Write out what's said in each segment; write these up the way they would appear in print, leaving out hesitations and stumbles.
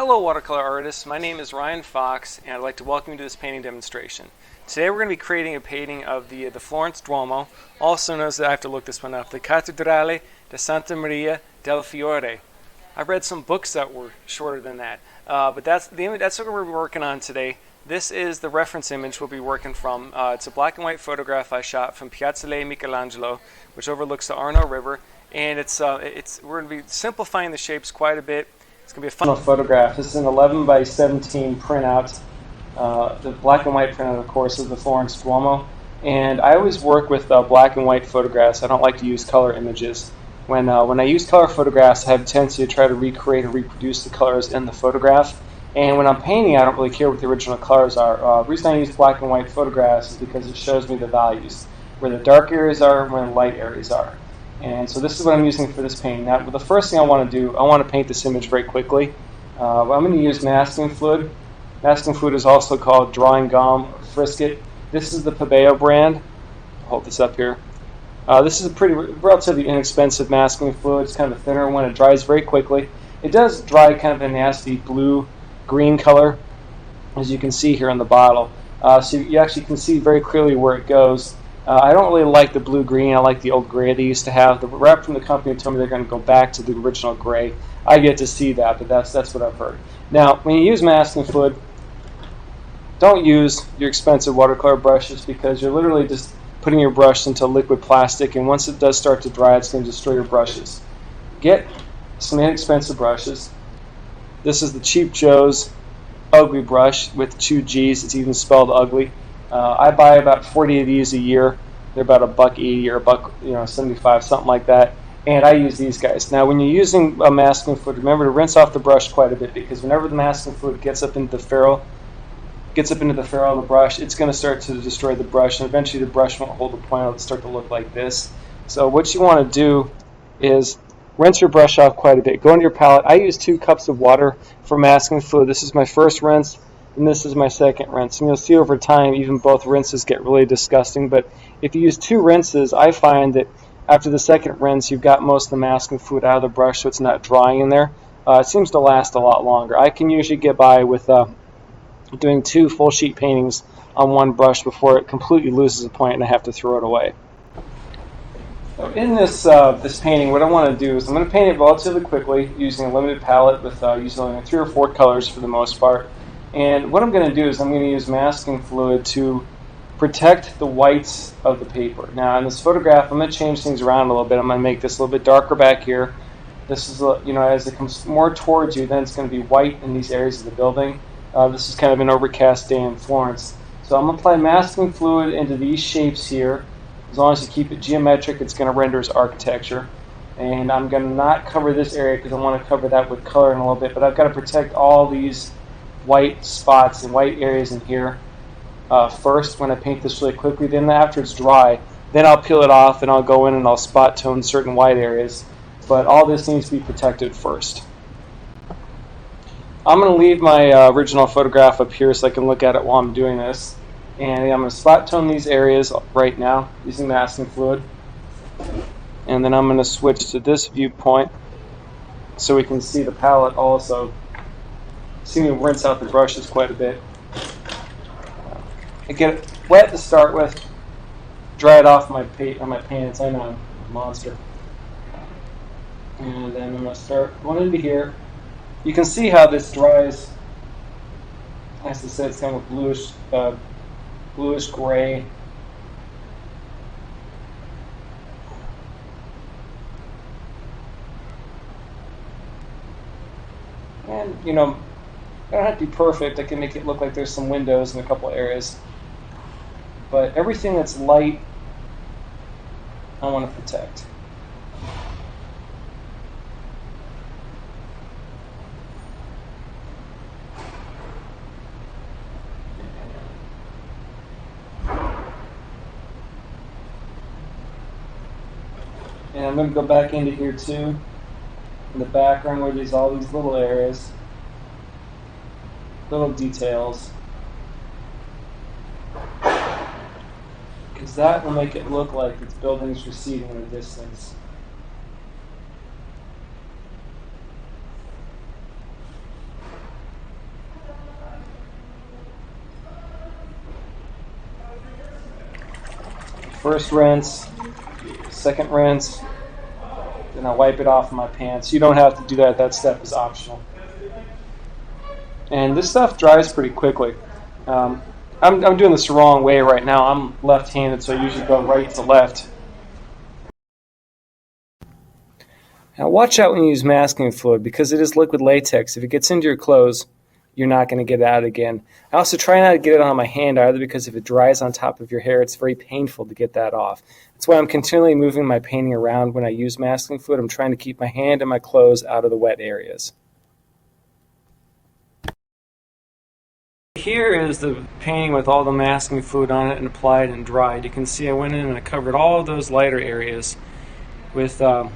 Hello watercolor artists, my name is Ryan Fox and I'd like to welcome you to this painting demonstration. Today we're going to be creating a painting of the Florence Duomo, also known as, I have to look this one up, the Cathedral de Santa Maria del Fiore. I've read some books that were shorter than that, but that's what we're working on today. This is the reference image we'll be working from. It's a black and white photograph I shot from Piazzale Michelangelo, which overlooks the Arno River, and we're going to be simplifying the shapes quite a bit. It's going to be a fun photograph. This is an 11 by 17 printout. The black and white printout, of course, of the Florence Duomo. And I always work with black and white photographs. I don't like to use color images. When I use color photographs, I have a tendency to try to recreate or reproduce the colors in the photograph. And when I'm painting, I don't really care what the original colors are. The reason I use black and white photographs is because it shows me the values, where the dark areas are and where the light areas are. And so this is what I'm using for this painting. Now, the first thing I want to do, I want to paint this image very quickly. I'm going to use masking fluid. Masking fluid is also called drawing gum or frisket. This is the Pabeo brand. I'll hold this up here. This is a relatively inexpensive masking fluid. It's kind of a thinner one. It dries very quickly. It does dry kind of a nasty blue-green color, as you can see here in the bottle. So you actually can see very clearly where it goes. I don't really like the blue-green. I like the old gray they used to have. The rep from the company told me they're going to go back to the original gray. I get to see that, but that's what I've heard. Now, when you use masking fluid, don't use your expensive watercolor brushes because you're literally just putting your brush into liquid plastic, and once it does start to dry, it's going to destroy your brushes. Get some inexpensive brushes. This is the Cheap Joe's ugly brush with 2 G's. It's even spelled ugly. I buy about 40 of these a year. They're about $1.80 or $1.75, something like that. And I use these guys. Now, when you're using a masking fluid, remember to rinse off the brush quite a bit because whenever the masking fluid gets up into the ferrule of the brush, it's going to start to destroy the brush, and eventually the brush won't hold the point. It'll start to look like this. So what you want to do is rinse your brush off quite a bit. Go into your palette. I use 2 cups of water for masking fluid. This is my first rinse, and this is my second rinse. And you'll see over time, even both rinses get really disgusting. But if you use 2 rinses, I find that after the second rinse, you've got most of the masking fluid out of the brush, so it's not drying in there. It seems to last a lot longer. I can usually get by with doing 2 full sheet paintings on one brush before it completely loses the point and I have to throw it away. So in this painting, what I want to do is I'm going to paint it relatively quickly using a limited palette with using only 3 or 4 colors for the most part. And what I'm going to do is I'm going to use masking fluid to protect the whites of the paper. Now in this photograph, I'm going to change things around a little bit. I'm going to make this a little bit darker back here. This is, as it comes more towards you, then it's going to be white in these areas of the building. This is kind of an overcast day in Florence. So I'm going to apply masking fluid into these shapes here. As long as you keep it geometric, it's going to render as architecture. And I'm going to not cover this area because I want to cover that with color in a little bit, but I've got to protect all these white spots and white areas in here first when I paint this really quickly. Then after it's dry, then I'll peel it off and I'll go in and I'll spot tone certain white areas. But all this needs to be protected first. I'm going to leave my original photograph up here so I can look at it while I'm doing this. And I'm going to spot tone these areas right now using masking fluid. And then I'm going to switch to this viewpoint so we can see the palette also. See me rinse out the brushes quite a bit. I get it wet to start with. Dry it off on my pants. I'm a monster. And then I'm going to start going into here. You can see how this dries. As I said, it's kind of bluish gray. And I don't have to be perfect. I can make it look like there's some windows in a couple areas. But everything that's light, I want to protect. And I'm going to go back into here too, in the background where there's all these little areas, little details. Because that will make it look like its building's receding in the distance. first rinse, second rinse, then I wipe it off my pants. You don't have to do that. That step is optional. And this stuff dries pretty quickly. I'm doing this the wrong way right now. I'm left-handed, so I usually go right to left. Now watch out when you use masking fluid because it is liquid latex. If it gets into your clothes, you're not going to get it out again. I also try not to get it on my hand either because if it dries on top of your hair, it's very painful to get that off. That's why I'm continually moving my painting around when I use masking fluid. I'm trying to keep my hand and my clothes out of the wet areas. Here is the painting with all the masking fluid on it and applied and dried. You can see I went in and I covered all of those lighter areas with the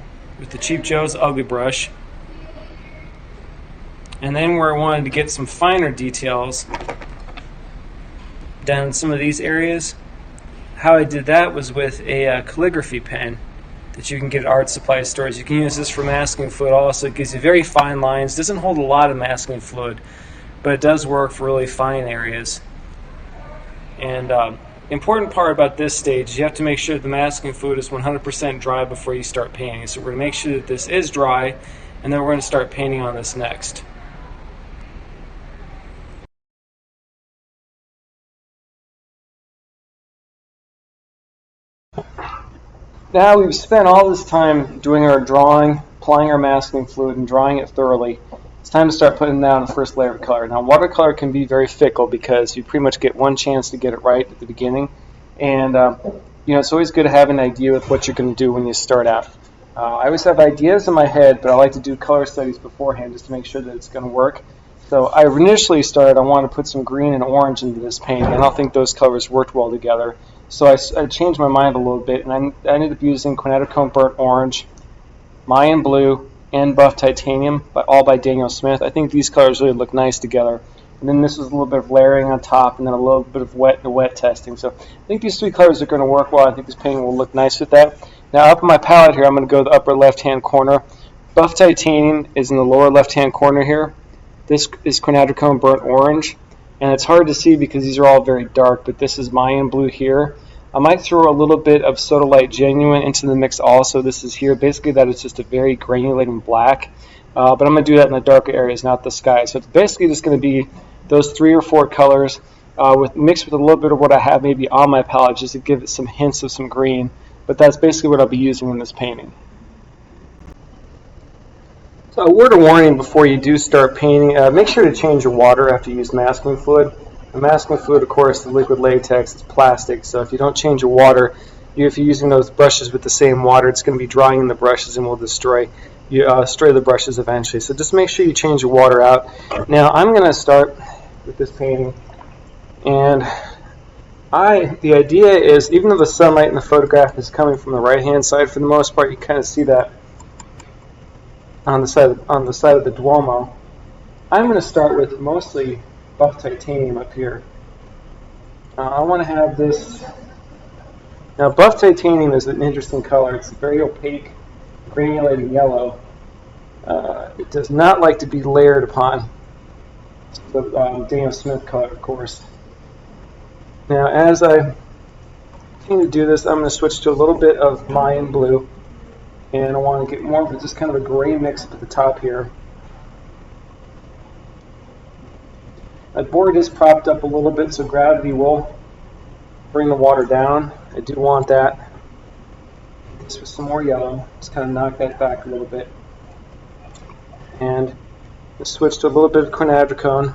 Cheap Joe's Ugly Brush. And then where I wanted to get some finer details down in some of these areas, how I did that was with a calligraphy pen that you can get at art supply stores. You can use this for masking fluid also. It gives you very fine lines. It doesn't hold a lot of masking fluid, but it does work for really fine areas. And important part about this stage is you have to make sure the masking fluid is 100% dry before you start painting. So we're going to make sure that this is dry, and then we're going to start painting on this next. Now we've spent all this time doing our drawing, applying our masking fluid, and drawing it thoroughly. It's time to start putting down the first layer of color. Now watercolor can be very fickle because you pretty much get one chance to get it right at the beginning, and it's always good to have an idea with what you're going to do when you start out. I always have ideas in my head, but I like to do color studies beforehand just to make sure that it's going to work. So I initially started, I wanted to put some green and orange into this painting. I don't think those colors worked well together. So I changed my mind a little bit, and I ended up using quinacridone burnt orange, Mayan blue, and buff titanium, all by Daniel Smith. I think these colors really look nice together. And then this was a little bit of layering on top, and then a little bit of wet testing. So I think these three colors are going to work well. I think this painting will look nice with that. Now up in my palette here, I'm going to go to the upper left-hand corner. Buff titanium is in the lower left-hand corner here. This is quinacridone burnt orange. And it's hard to see because these are all very dark, but this is Mayan blue here. I might throw a little bit of Sodalite Genuine into the mix also. This is here. Basically that is just a very granulating black. But I'm going to do that in the darker areas, not the sky. So it's basically just going to be those 3 or 4 colors mixed with a little bit of what I have maybe on my palette just to give it some hints of some green. But that's basically what I'll be using in this painting. So a word of warning before you do start painting, make sure to change your water after you use masking fluid. The masking fluid, of course, is liquid latex, it's plastic, so if you don't change your water, if you're using those brushes with the same water, it's going to be drying in the brushes and will destroy the brushes eventually. So just make sure you change your water out. Now I'm going to start with this painting, and the idea is, even though the sunlight in the photograph is coming from the right-hand side, for the most part, you kind of see that on the side of the Duomo. I'm going to start with mostly buff titanium up here. I want to have this. Now buff titanium is an interesting color. It's a very opaque, granulating yellow. It does not like to be layered upon the Daniel Smith color, of course. Now as I continue to do this, I'm going to switch to a little bit of Mayan blue. And I want to get more of just kind of a gray mix at the top here. My board is propped up a little bit, so gravity will bring the water down. I do want that. This with some more yellow. Just kind of knock that back a little bit. And just switch to a little bit of quinacridone.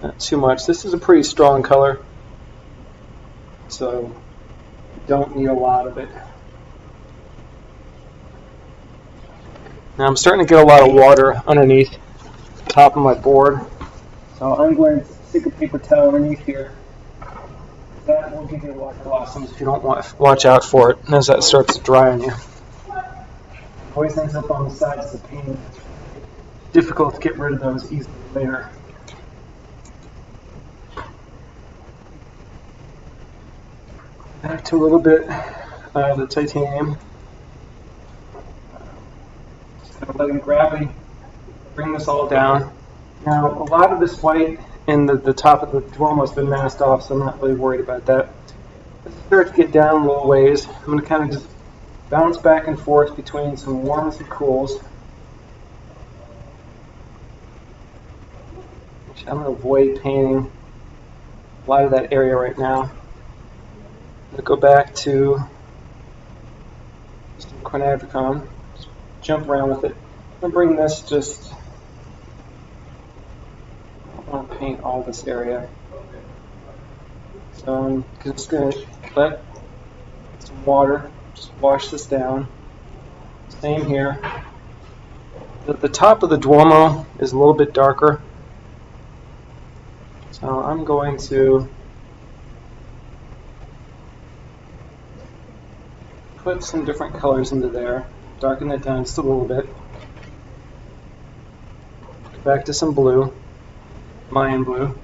Not too much. This is a pretty strong color, so you don't need a lot of it. Now I'm starting to get a lot of water underneath the top of my board, so I'm going to stick a paper towel underneath here. That will give you water blossoms if you don't watch out for it as that starts to dry on you. It always ends up on the sides of the painting. It's difficult to get rid of those easily later. Back to a little bit of the titanium. Letting gravity bring this all down. Now, a lot of this white in the top of the Duomo has been masked off, so I'm not really worried about that. As I start to get down a little ways, I'm going to kind of just bounce back and forth between some warms and cools. I'm going to avoid painting a lot of that area right now. I'm going to go back to some quinadricon, just jump around with it. I'm going to bring this just, I don't want to paint all this area. So I'm just going to let some water just wash this down. Same here. The top of the Duomo is a little bit darker. So I'm going to put some different colors into there, darken that down just a little bit. Back to some blue, Mayan blue.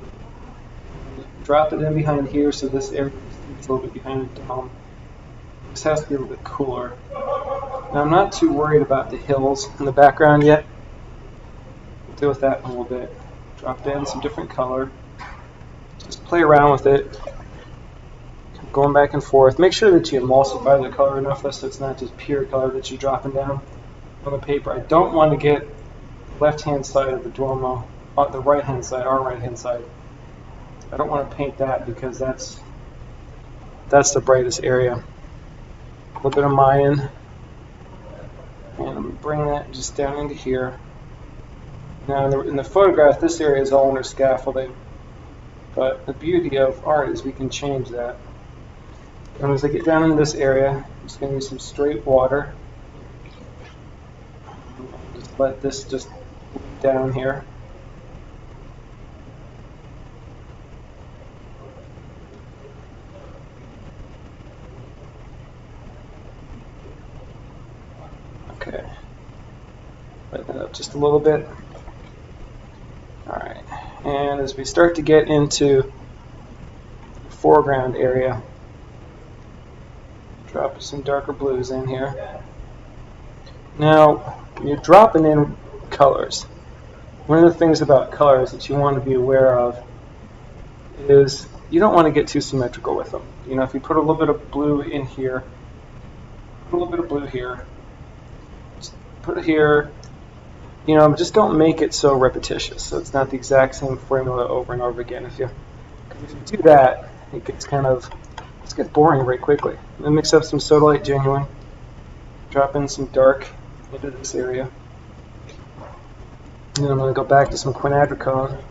Drop it in behind here so this area is a little bit behind the dome. This has to be a little bit cooler. Now I'm not too worried about the hills in the background yet. We'll deal with that in a little bit. Drop in some different color. Just play around with it. Going back and forth. Make sure that you emulsify the color enough so it's not just pure color that you're dropping down on the paper. I don't want to get the left-hand side of the Duomo, the right-hand side, our right-hand side. I don't want to paint that because that's the brightest area. A little bit of Mayan. And I'm going to bring that just down into here. Now in the photograph, this area is all under scaffolding. But the beauty of art is we can change that. And as I get down in this area, I'm just going to use some straight water. Just let this just down here. Okay. Lighten that up just a little bit. Alright. And as we start to get into the foreground area, drop some darker blues in here. Now, when you're dropping in colors, one of the things about colors that you want to be aware of is you don't want to get too symmetrical with them. You know, if you put a little bit of blue in here, put a little bit of blue here, just put it here, you know, just don't make it so repetitious, so it's not the exact same formula over and over again. If you do that, it gets boring very quickly. Then mix up some Sodalite Genuine, drop in some dark into this area. And then I'm going to go back to some quinadricon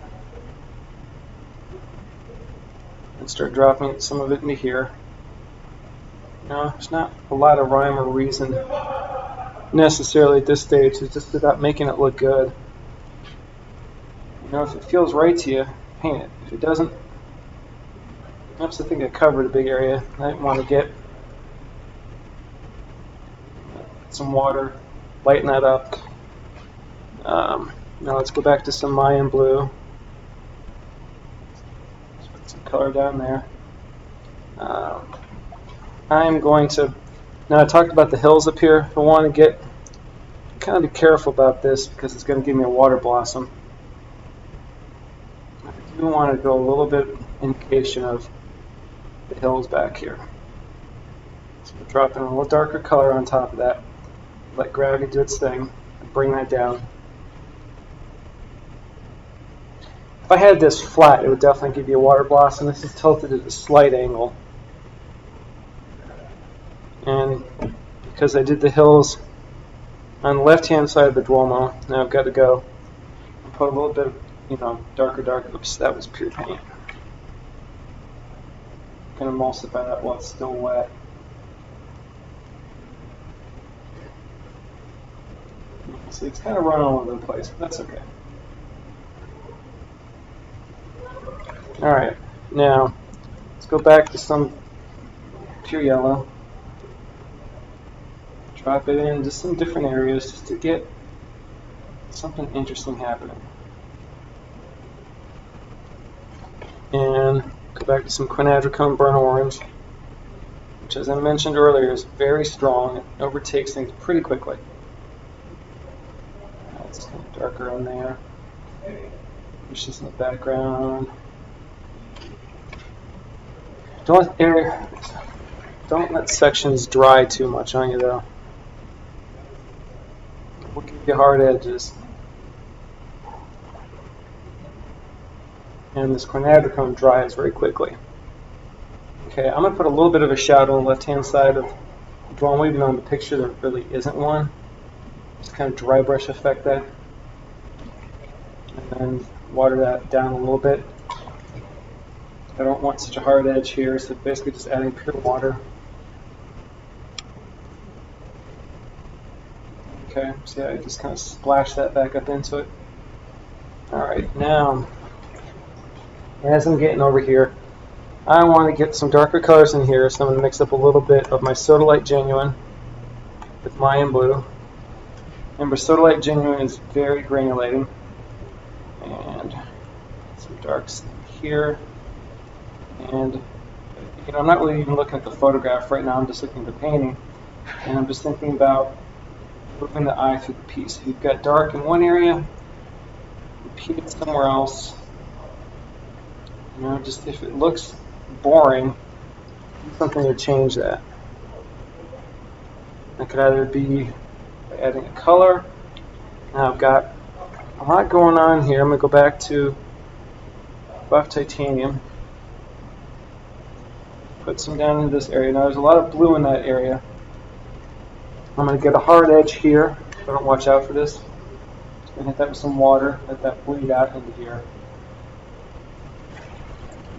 and start dropping some of it into here. Now, there's not a lot of rhyme or reason necessarily at this stage. It's just about making it look good. You know, if it feels right to you, paint it. If it doesn't, oops, I think I covered a big area. I might want to get some water, lighten that up. Now let's go back to some Mayan blue. Let's put some color down there. I'm going to, now I talked about the hills up here. I want to kind of be careful about this because it's going to give me a water blossom. I do want to go a little bit indication of the hills back here. So we're dropping a little darker color on top of that. Let gravity do its thing and bring that down. If I had this flat, it would definitely give you a water blossom. This is tilted at a slight angle. And because I did the hills on the left-hand side of the Duomo, now I've got to go and put a little bit of, you know, darker. Oops, that was pure paint. Going to emulsify that while it's still wet. See, it's kind of running all over the place, but that's okay. Alright, now let's go back to some pure yellow. Drop it in just some different areas just to get something interesting happening. And go back to some quinadricon burnt orange, which, as I mentioned earlier, is very strong. It overtakes things pretty quickly. It's kind of darker on there. Bushes in the background. The only area, Don't let sections dry too much on you though. We'll give you hard edges. And this quinadrichrome dries very quickly. Okay, I'm going to put a little bit of a shadow on the left-hand side of the Duomo, even though in the picture there really isn't one. Just kind of dry brush effect that. And then water that down a little bit. I don't want such a hard edge here, so basically just adding pure water. Okay, so yeah, I just kind of splash that back up into it. Alright, now, as I'm getting over here, I want to get some darker colors in here, so I'm going to mix up a little bit of my Sodalite Genuine with Mayan Blue. Remember, Sodalite Genuine is very granulating. And some darks here. And you know, I'm not really even looking at the photograph right now, I'm just looking at the painting. And I'm just thinking about moving the eye through the piece. If you've got dark in one area, repeat it somewhere else. You know, just if it looks boring, do something to change that. It could either be by adding a color. Now I've got a lot going on here. I'm going to go back to buff titanium. Put some down into this area. Now there's a lot of blue in that area. I'm going to get a hard edge here. If I don't watch out for this, I'm going to hit that with some water. Let that bleed out into here.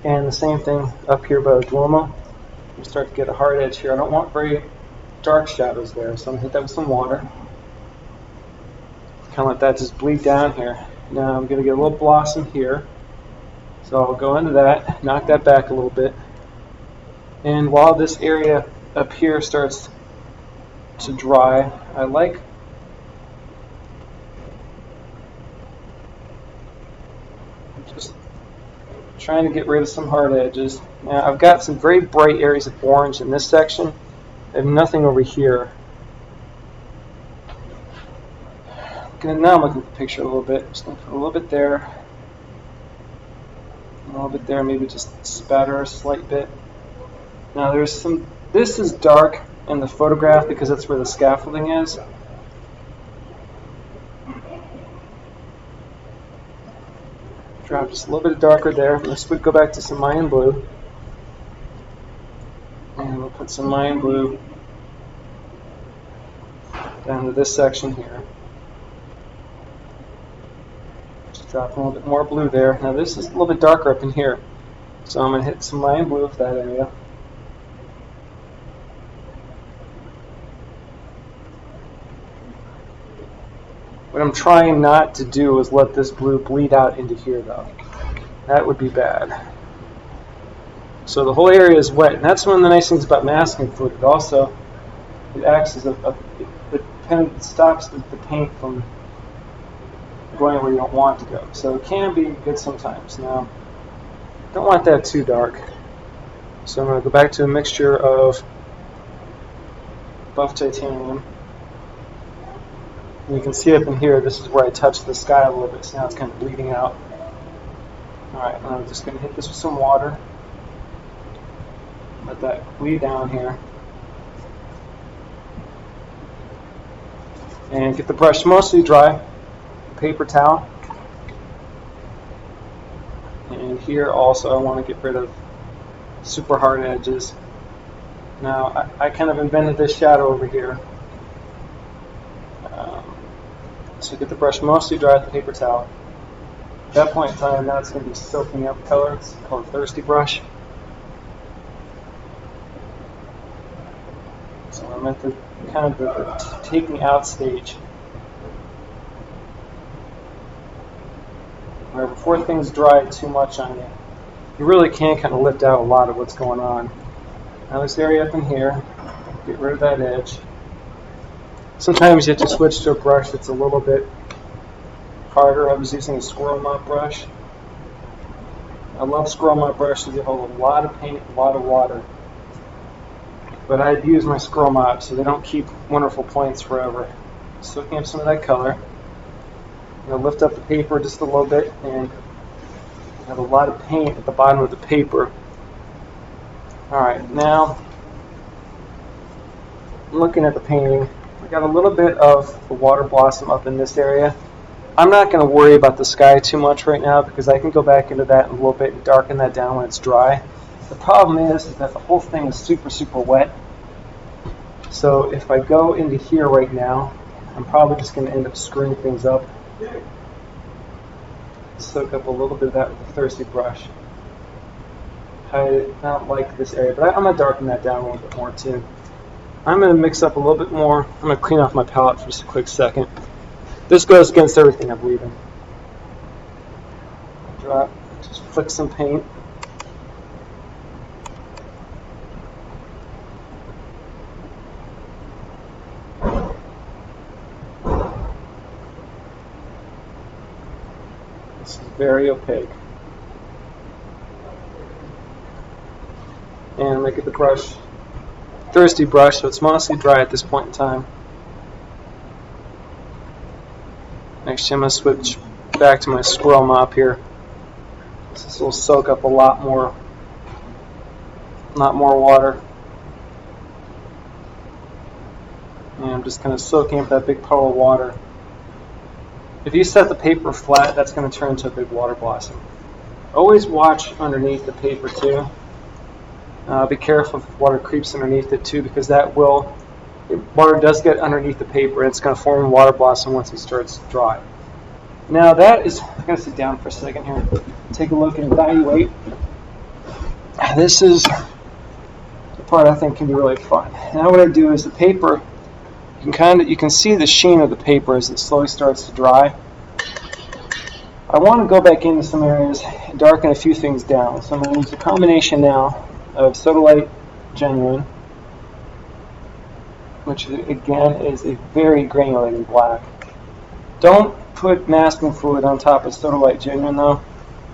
And the same thing up here by the Duomo. We start to get a hard edge here. I don't want very dark shadows there, so I'm going to hit that with some water. Kind of let that just bleed down here. Now I'm going to get a little blossom here. So I'll go into that, knock that back a little bit. And while this area up here starts to dry, I like just trying to get rid of some hard edges. Now I've got some very bright areas of orange in this section. I have nothing over here. Now I'm looking at the picture a little bit. Just going to put a little bit there, a little bit there, maybe just spatter a slight bit. Now there's some, this is dark in the photograph because that's where the scaffolding is. Drop just a little bit darker there. Let's go back to some Mayan Blue. And we'll put some Mayan Blue down to this section here. Just drop a little bit more blue there. Now this is a little bit darker up in here. So I'm going to hit some Mayan Blue with that area. What I'm trying not to do is let this blue bleed out into here though. That would be bad. So the whole area is wet, and that's one of the nice things about masking fluid. It also, it acts as it stops the paint from going where you don't want to go. So it can be good sometimes. Now, don't want that too dark. So I'm going to go back to a mixture of buff titanium. And you can see up in here, this is where I touched the sky a little bit, so now it's kind of bleeding out. Alright, and I'm just going to hit this with some water. Let that bleed down here. And get the brush mostly dry. Paper towel. And here also I want to get rid of super hard edges. Now I kind of invented this shadow over here. So get the brush mostly dry with the paper towel. At that point in time, now it's going to be soaking up color. It's called a thirsty brush. So I'm at the kind of the taking out stage, where before things dry too much on you, you really can kind of lift out a lot of what's going on. Now this area up in here, get rid of that edge. Sometimes you have to switch to a brush that's a little bit harder. I was using a squirrel mop brush. I love squirrel mop brushes. They hold a lot of paint, a lot of water. But I use my squirrel mop so they don't keep wonderful points forever. Soaking up some of that color. I'm going to lift up the paper just a little bit and have a lot of paint at the bottom of the paper. Alright, now I'm looking at the painting. I got a little bit of the water blossom up in this area. I'm not going to worry about the sky too much right now because I can go back into that in a little bit and darken that down when it's dry. The problem is that the whole thing is super, super wet. So if I go into here right now, I'm probably just going to end up screwing things up. Soak up a little bit of that with a thirsty brush. I don't like this area, but I'm going to darken that down a little bit more too. I'm going to mix up a little bit more. I'm going to clean off my palette for just a quick second. This goes against everything I believe in. Drop, just flick some paint. This is very opaque. And I'm going to get the brush, thirsty brush, so it's mostly dry at this point in time. Actually, I'm going to switch back to my swirl mop here. This will soak up a lot more water. And I'm just kind of soaking up that big puddle of water. If you set the paper flat, that's going to turn into a big water blossom. Always watch underneath the paper too. Be careful if water creeps underneath it too, because water does get underneath the paper and it's going to form a water blossom once it starts to dry. Now that is, I'm going to sit down for a second here, take a look and evaluate. This is the part I think can be really fun. Now what I do is the paper, you can see the sheen of the paper as it slowly starts to dry. I want to go back into some areas and darken a few things down. So I'm going to use a combination now of Sodalite Genuine, which again is a very granulated black. Don't put masking fluid on top of Sodalite Genuine though,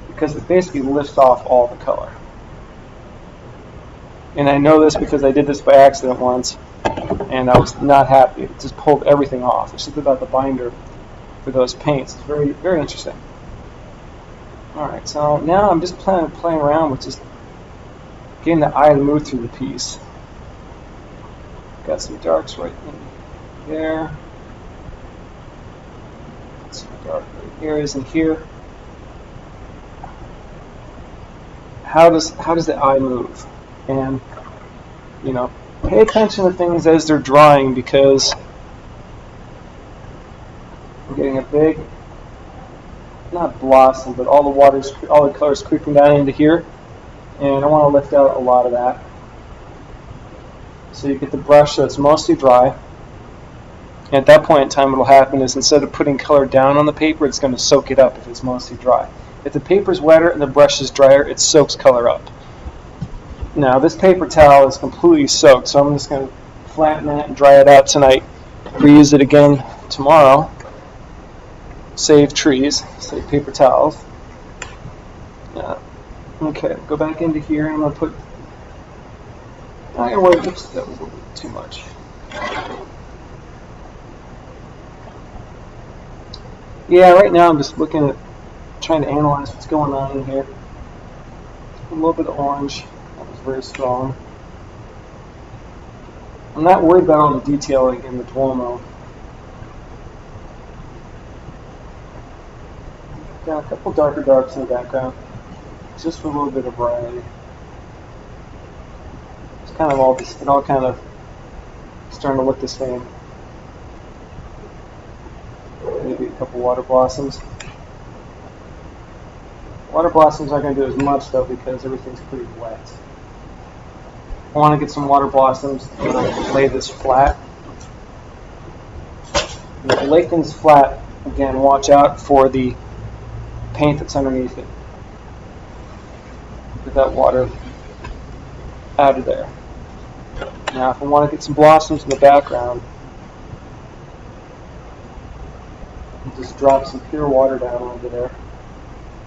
because it basically lifts off all the color. And I know this because I did this by accident once, and I was not happy. It just pulled everything off. It's just about the binder for those paints. It's very, very interesting. Alright, so now I'm just playing around with just getting the eye to move through the piece. Got some darks right in there. Some dark areas in here. How does the eye move? And pay attention to things as they're drying, because I'm getting a big, not blossom, but all the colors creeping down into here, and I want to lift out a lot of that. So you get the brush that's mostly dry. And at that point in time, what will happen is instead of putting color down on the paper, it's going to soak it up if it's mostly dry. If the paper's wetter and the brush is drier, it soaks color up. Now this paper towel is completely soaked, so I'm just going to flatten that and dry it out tonight. Reuse it again tomorrow. Save trees, save paper towels. Okay, go back into here. I'm going to put. That was a little bit too much. Yeah, right now I'm just trying to analyze what's going on in here. A little bit of orange. That was very strong. I'm not worried about all the detailing in the Duomo. Got a couple darks in the background, just for a little bit of variety. It's kind of it all kind of starting to look the same. Maybe a couple water blossoms. Water blossoms aren't going to do as much though, because everything's pretty wet. I want to get some water blossoms and lay this flat. And if you lay things flat, again, watch out for the paint that's underneath it. Get that water out of there. Now if I want to get some blossoms in the background, just drop some pure water down over there.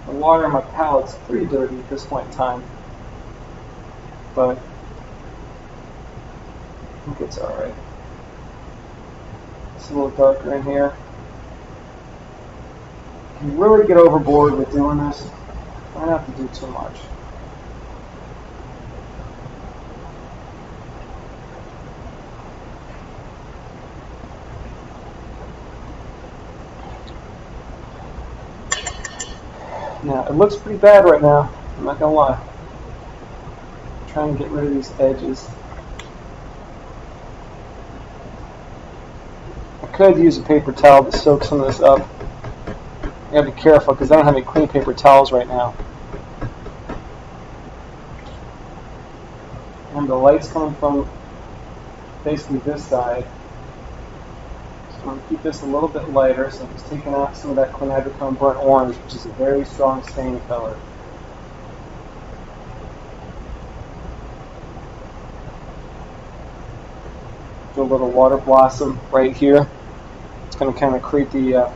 The water in my palette's pretty dirty at this point in time, but I think it's alright. It's a little darker in here. If you really get overboard with doing this, try not to do too much. Now, it looks pretty bad right now, I'm not going to lie. I'm trying to get rid of these edges. I could use a paper towel to soak some of this up. I gotta be careful because I don't have any clean paper towels right now. And the light's coming from basically this side. So I'm going to keep this a little bit lighter, so I'm just taking out some of that quinacridone burnt orange, which is a very strong stain color. Do a little water blossom right here. It's going to kind of create the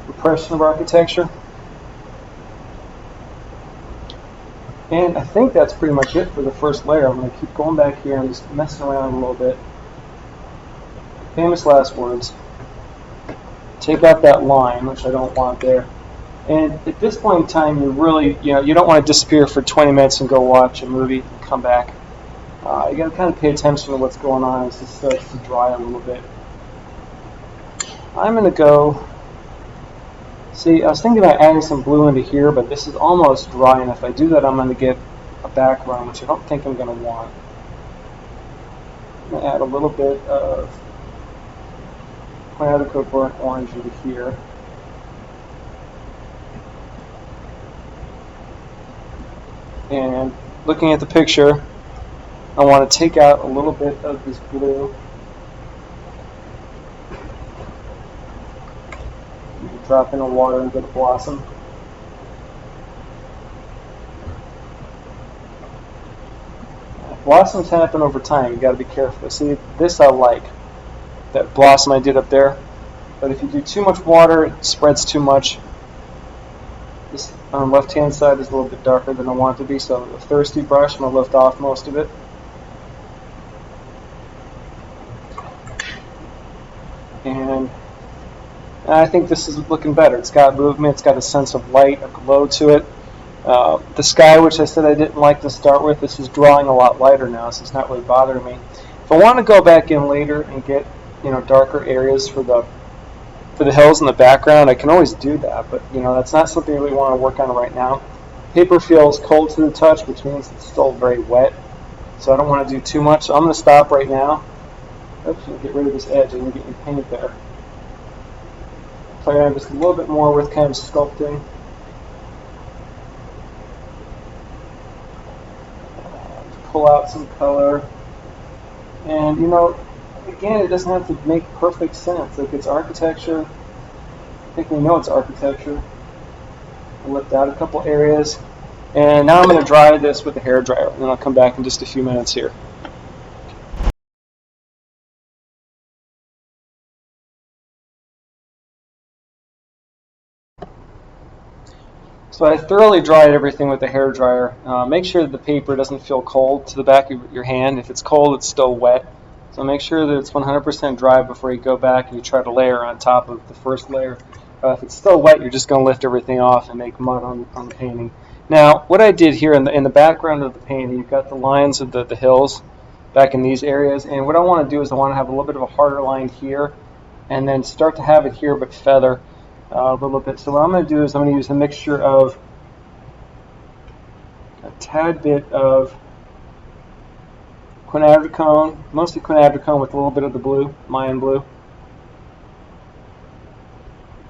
impression of architecture. And I think that's pretty much it for the first layer. I'm going to keep going back here and just messing around a little bit. Famous last words. Take out that line, which I don't want there. And at this point in time, you really, you don't want to disappear for 20 minutes and go watch a movie and come back. You got to kind of pay attention to what's going on as it starts to dry a little bit. I'm going to go. See, I was thinking about adding some blue into here, but this is almost dry, and if I do that, I'm going to get a background, which I don't think I'm going to want. I'm going to add a little bit of quinacridone burnt orange into here. And looking at the picture, I want to take out a little bit of this blue. Drop in the water and get a blossom. Blossoms happen over time. You got to be careful. See, this I like. That blossom I did up there. But if you do too much water, it spreads too much. This on the left-hand side is a little bit darker than I want it to be, so with a thirsty brush, I'm going to lift off most of it. And I think this is looking better. It's got movement, it's got a sense of light, a glow to it. The sky, which I said I didn't like to start with, this is drawing a lot lighter now, so it's not really bothering me. If I want to go back in later and get darker areas for the hills in the background, I can always do that, but that's not something I really want to work on right now. Paper feels cold to the touch, which means it's still very wet, so I don't want to do too much. So I'm going to stop right now. Oops, get rid of this edge. I'm going to get your paint there. Play around just a little bit more with kind of sculpting. Pull out some color. And again, it doesn't have to make perfect sense. Like, it's architecture. I think we know it's architecture. I'll lift out a couple areas. And now I'm going to dry this with a hairdryer. And then I'll come back in just a few minutes here. So I thoroughly dried everything with the hairdryer. Make sure that the paper doesn't feel cold to the back of your hand. If it's cold, it's still wet. So make sure that it's 100% dry before you go back and you try to layer on top of the first layer. If it's still wet, you're just going to lift everything off and make mud on the painting. Now, what I did here in the background of the painting, you've got the lines of the hills back in these areas. And what I want to do is I want to have a little bit of a harder line here and then start to have it here but feather a little bit. So what I'm going to do is I'm going to use a mixture of a tad bit of quinacridone, mostly quinacridone with a little bit of the blue, Mayan blue.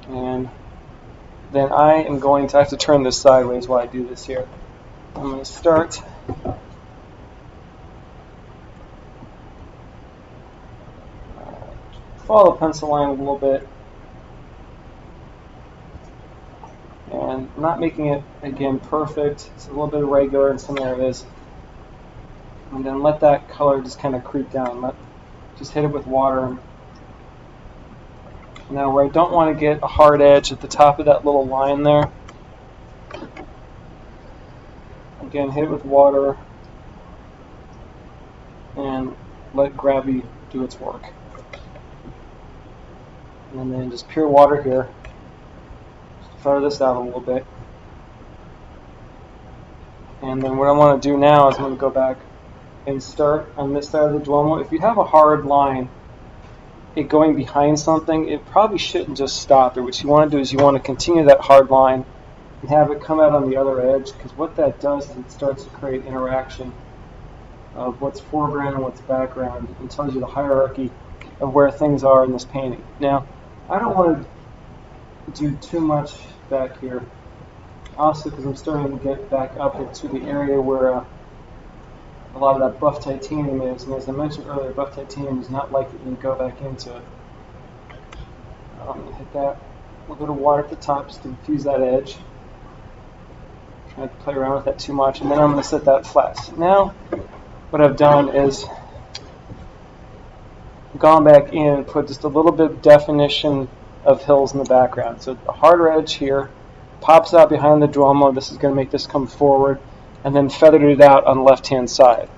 And then I am going to have to turn this sideways while I do this here. I'm going to start follow the pencil line a little bit. And I'm not making it, again, perfect. It's a little bit irregular in some areas. And then let that color just kind of creep down. Just hit it with water. Now, where I don't want to get a hard edge at the top of that little line there, again, hit it with water and let gravity do its work. And then just pure water here. Feather this out a little bit. And then what I want to do now is I'm going to go back and start on this side of the Duomo. If you have a hard line, it going behind something, it probably shouldn't just stop there. What you want to do is you want to continue that hard line and have it come out on the other edge, because what that does is it starts to create interaction of what's foreground and what's background, and tells you the hierarchy of where things are in this painting. Now, I don't want to do too much back here, also because I'm starting to get back up into the area where a lot of that buff titanium is, and as I mentioned earlier, buff titanium is not likely to go back into it. I'm going to hit that. A little bit of water at the top just to infuse that edge. Try not to play around with that too much, and then I'm going to set that flat. So now, what I've done is gone back in and put just a little bit of definition of hills in the background. So the harder edge here pops out behind the Duomo. This is going to make this come forward, and then feathered it out on the left-hand side.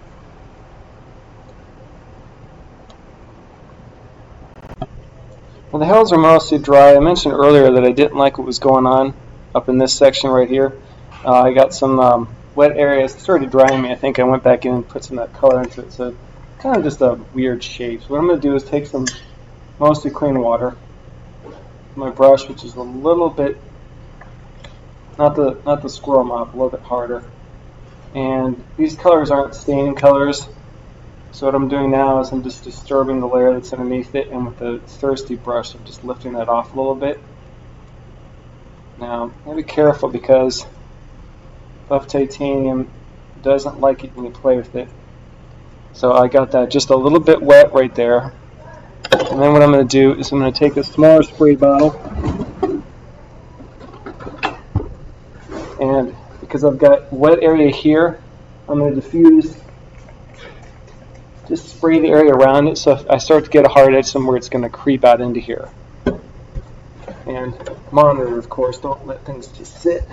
Well, the hills are mostly dry. I mentioned earlier that I didn't like what was going on up in this section right here. I got some wet areas. It started drying me. I think I went back in and put some of that color into it. So kind of just a weird shape. So what I'm going to do is take some mostly clean water, my brush, which is a little bit, not the squirrel mop, a little bit harder. And these colors aren't staining colors. So what I'm doing now is I'm just disturbing the layer that's underneath it, and with the thirsty brush, I'm just lifting that off a little bit. Now, I'm going to be careful because buff titanium doesn't like it when you play with it. So I got that just a little bit wet right there. And then what I'm going to do is I'm going to take a smaller spray bottle, and because I've got wet area here, I'm going to diffuse, just spray the area around it, so if I start to get a hard edge somewhere, it's going to creep out into here. And monitor, of course, don't let things just sit.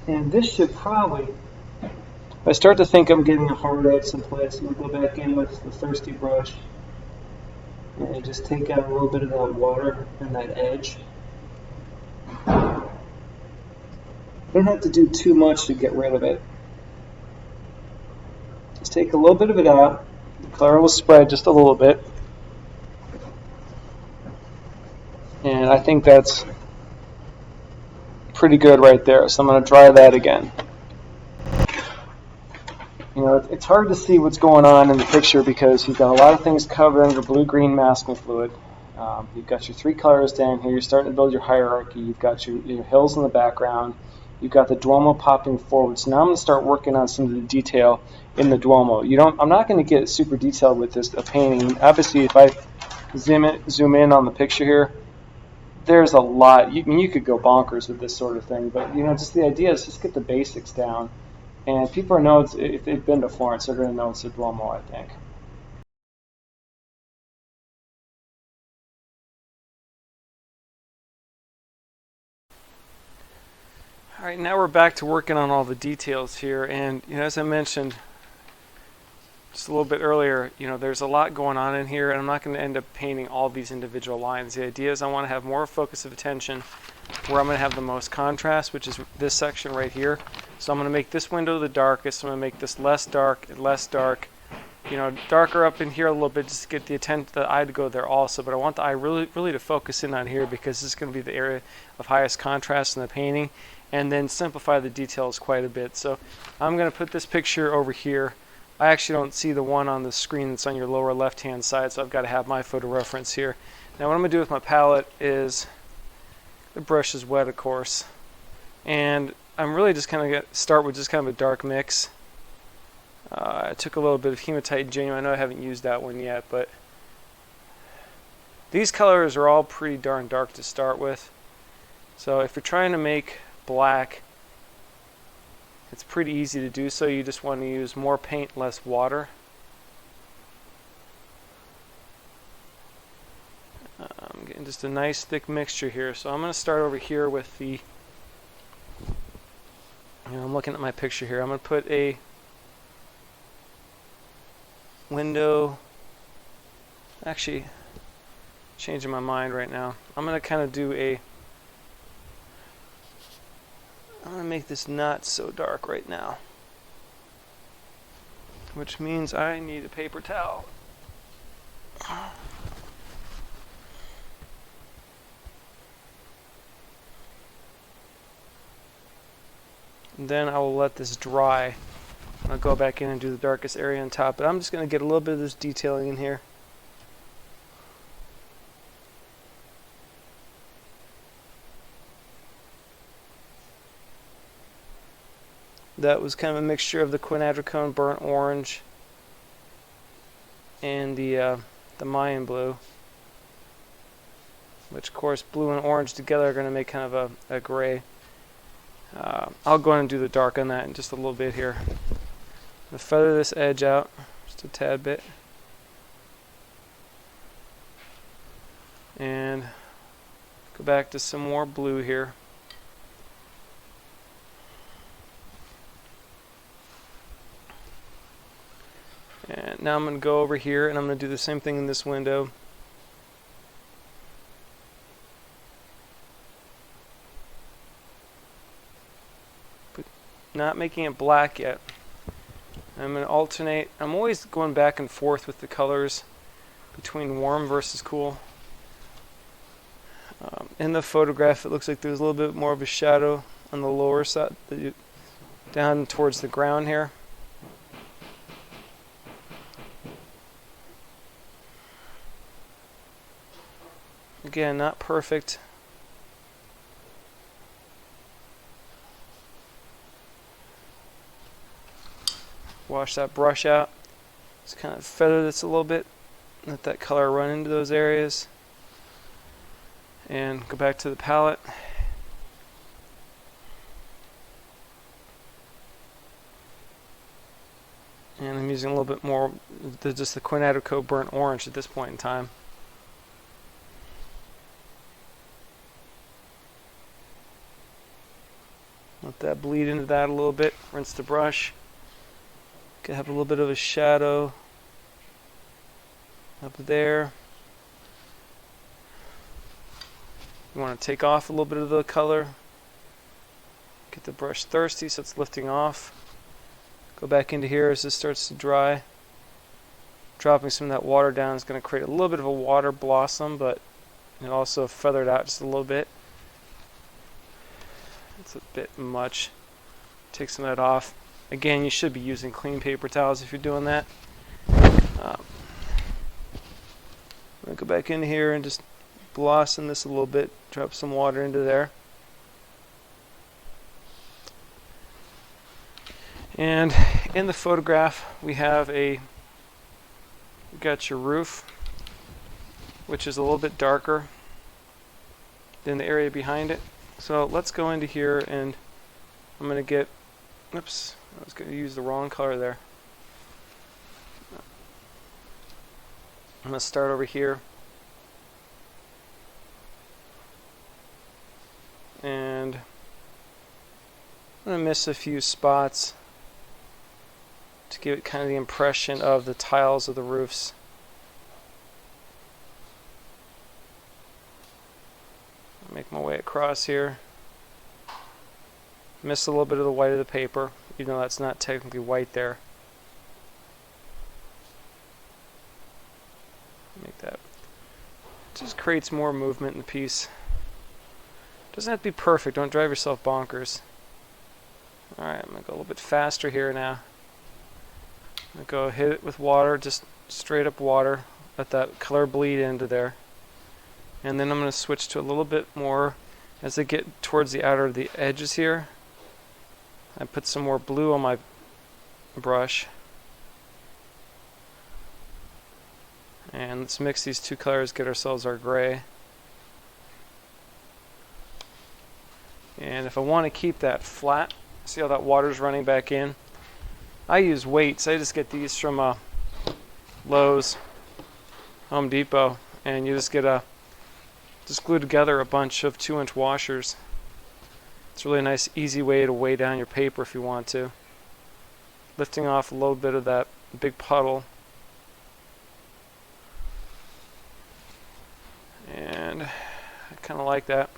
And this should probably, if I start to think I'm getting a hard edge someplace, I'm going to go back in with the thirsty brush and just take out a little bit of that water and that edge. Don't have to do too much to get rid of it. Just take a little bit of it out. The color will spread just a little bit. And I think that's pretty good right there. So I'm going to dry that again. You know, it's hard to see what's going on in the picture because you've got a lot of things covered under blue-green masking fluid. You've got your three colors down here. You're starting to build your hierarchy. You've got your hills in the background. You've got the Duomo popping forward. So now I'm going to start working on some of the detail in the Duomo. I'm not going to get super detailed with this painting. Obviously, if I zoom in on the picture here, there's a lot. You could go bonkers with this sort of thing, but just the idea is just get the basics down. And people know if they've been to Florence, they're going to know it's the Duomo, I think. All right, now we're back to working on all the details here, and as I mentioned just a little bit earlier, there's a lot going on in here, and I'm not going to end up painting all these individual lines. The idea is I want to have more focus of attention where I'm going to have the most contrast, which is this section right here. So I'm going to make this window the darkest. I'm going to make this less dark and less dark. Darker up in here a little bit just to get the eye to go there also. But I want the eye really to focus in on here because this is going to be the area of highest contrast in the painting, and then simplify the details quite a bit. So I'm going to put this picture over here. I actually don't see the one on the screen that's on your lower left-hand side, so I've got to have my photo reference here. Now what I'm going to do with my palette is, the brush is wet, of course, and I'm really just kind of start with just kind of a dark mix. I took a little bit of hematite genuine. I know I haven't used that one yet, but these colors are all pretty darn dark to start with. So if you're trying to make black, it's pretty easy to do so. You just want to use more paint, less water. I'm getting just a nice thick mixture here. So I'm going to start over here with the, I'm looking at my picture here. I'm going to put a window, actually changing my mind right now. I'm going to kind of do I'm going to make this not so dark right now, which means I need a paper towel. And then I will let this dry. I'll go back in and do the darkest area on top, but I'm just going to get a little bit of this detailing in here. That was kind of a mixture of the quinacridone burnt orange and the Mayan blue, which of course blue and orange together are going to make kind of a gray. I'll go ahead and do the dark on that in just a little bit here. I'll feather this edge out just a tad bit, and go back to some more blue here. And now I'm going to go over here and I'm going to do the same thing in this window. But not making it black yet. I'm going to alternate. I'm always going back and forth with the colors between warm versus cool. In the photograph it looks like there's a little bit more of a shadow on the lower side, down towards the ground here. Again, not perfect. Wash that brush out. Just kind of feather this a little bit. Let that color run into those areas. And go back to the palette. And I'm using a little bit more just the quinacridone burnt orange at this point in time. Let that bleed into that a little bit. Rinse the brush. Could have a little bit of a shadow up there. You want to take off a little bit of the color. Get the brush thirsty so it's lifting off. Go back into here as this starts to dry. Dropping some of that water down is going to create a little bit of a water blossom, but it also feathered out just a little bit. It's a bit much. Take some of that off. Again, you should be using clean paper towels if you're doing that. I'm going to go back in here and just blossom this a little bit. Drop some water into there. And in the photograph we got your roof, which is a little bit darker than the area behind it. So let's go into here and I'm going to get, oops, I was going to use the wrong color there. I'm going to start over here. And I'm going to miss a few spots to give it kind of the impression of the tiles of the roofs. Make my way across here. Miss a little bit of the white of the paper, even though that's not technically white there. Make that. It just creates more movement in the piece. Doesn't have to be perfect. Don't drive yourself bonkers. Alright, I'm going to go a little bit faster here now. I'm going to go hit it with water, just straight up water. Let that color bleed into there. And then I'm going to switch to a little bit more as I get towards the outer of the edges here. I put some more blue on my brush. And let's mix these two colors, get ourselves our gray. And if I want to keep that flat, see how that water's running back in? I use weights. I just get these from Lowe's, Home Depot, and you just glue together a bunch of 2-inch washers. It's a really nice, easy way to weigh down your paper if you want to. Lifting off a little bit of that big puddle. And I kind of like that.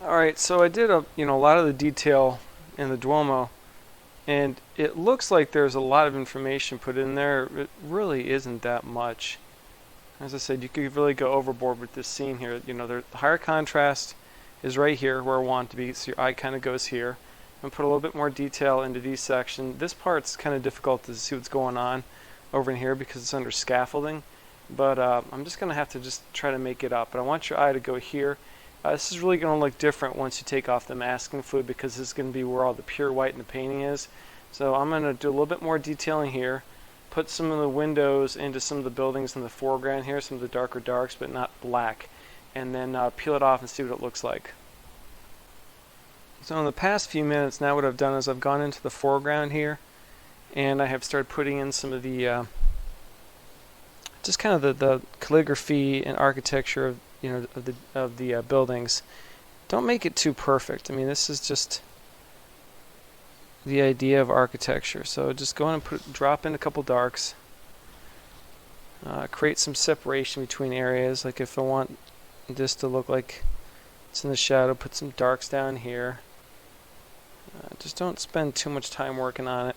Alright, so I did a lot of the detail in the Duomo, and it looks like there's a lot of information put in there. It really isn't that much. As I said, you could really go overboard with this scene here. The higher contrast is right here where I want it to be, so your eye kind of goes here. I'm going to put a little bit more detail into these sections. This part's kind of difficult to see what's going on over in here because it's under scaffolding, but I'm just going to have to just try to make it up. But I want your eye to go here. This is really going to look different once you take off the masking fluid because this is going to be where all the pure white in the painting is. So I'm going to do a little bit more detailing here, put some of the windows into some of the buildings in the foreground here, some of the darker darks but not black, and then peel it off and see what it looks like. So in the past few minutes now what I've done is I've gone into the foreground here and I have started putting in some of the just kind of the calligraphy and architecture of of the buildings. Don't make it too perfect. I mean, this is just the idea of architecture. So just go in and drop in a couple darks. Create some separation between areas. Like if I want this to look like it's in the shadow, put some darks down here. Just don't spend too much time working on it.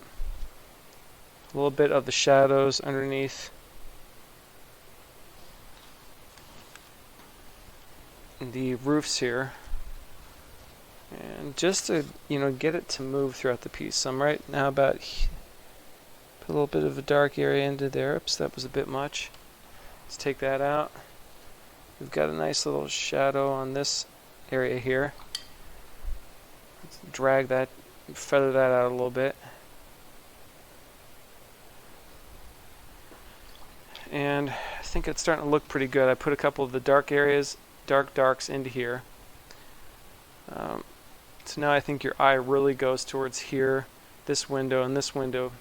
A little bit of the shadows underneath the roofs here, and just to get it to move throughout the piece. So I'm right now about put a little bit of a dark area into there. Oops, that was a bit much. Let's take that out. We've got a nice little shadow on this area here. Let's drag that, feather that out a little bit. And I think it's starting to look pretty good. I put a couple of the dark areas, darks into here. So now I think your eye really goes towards here, this window, and this window.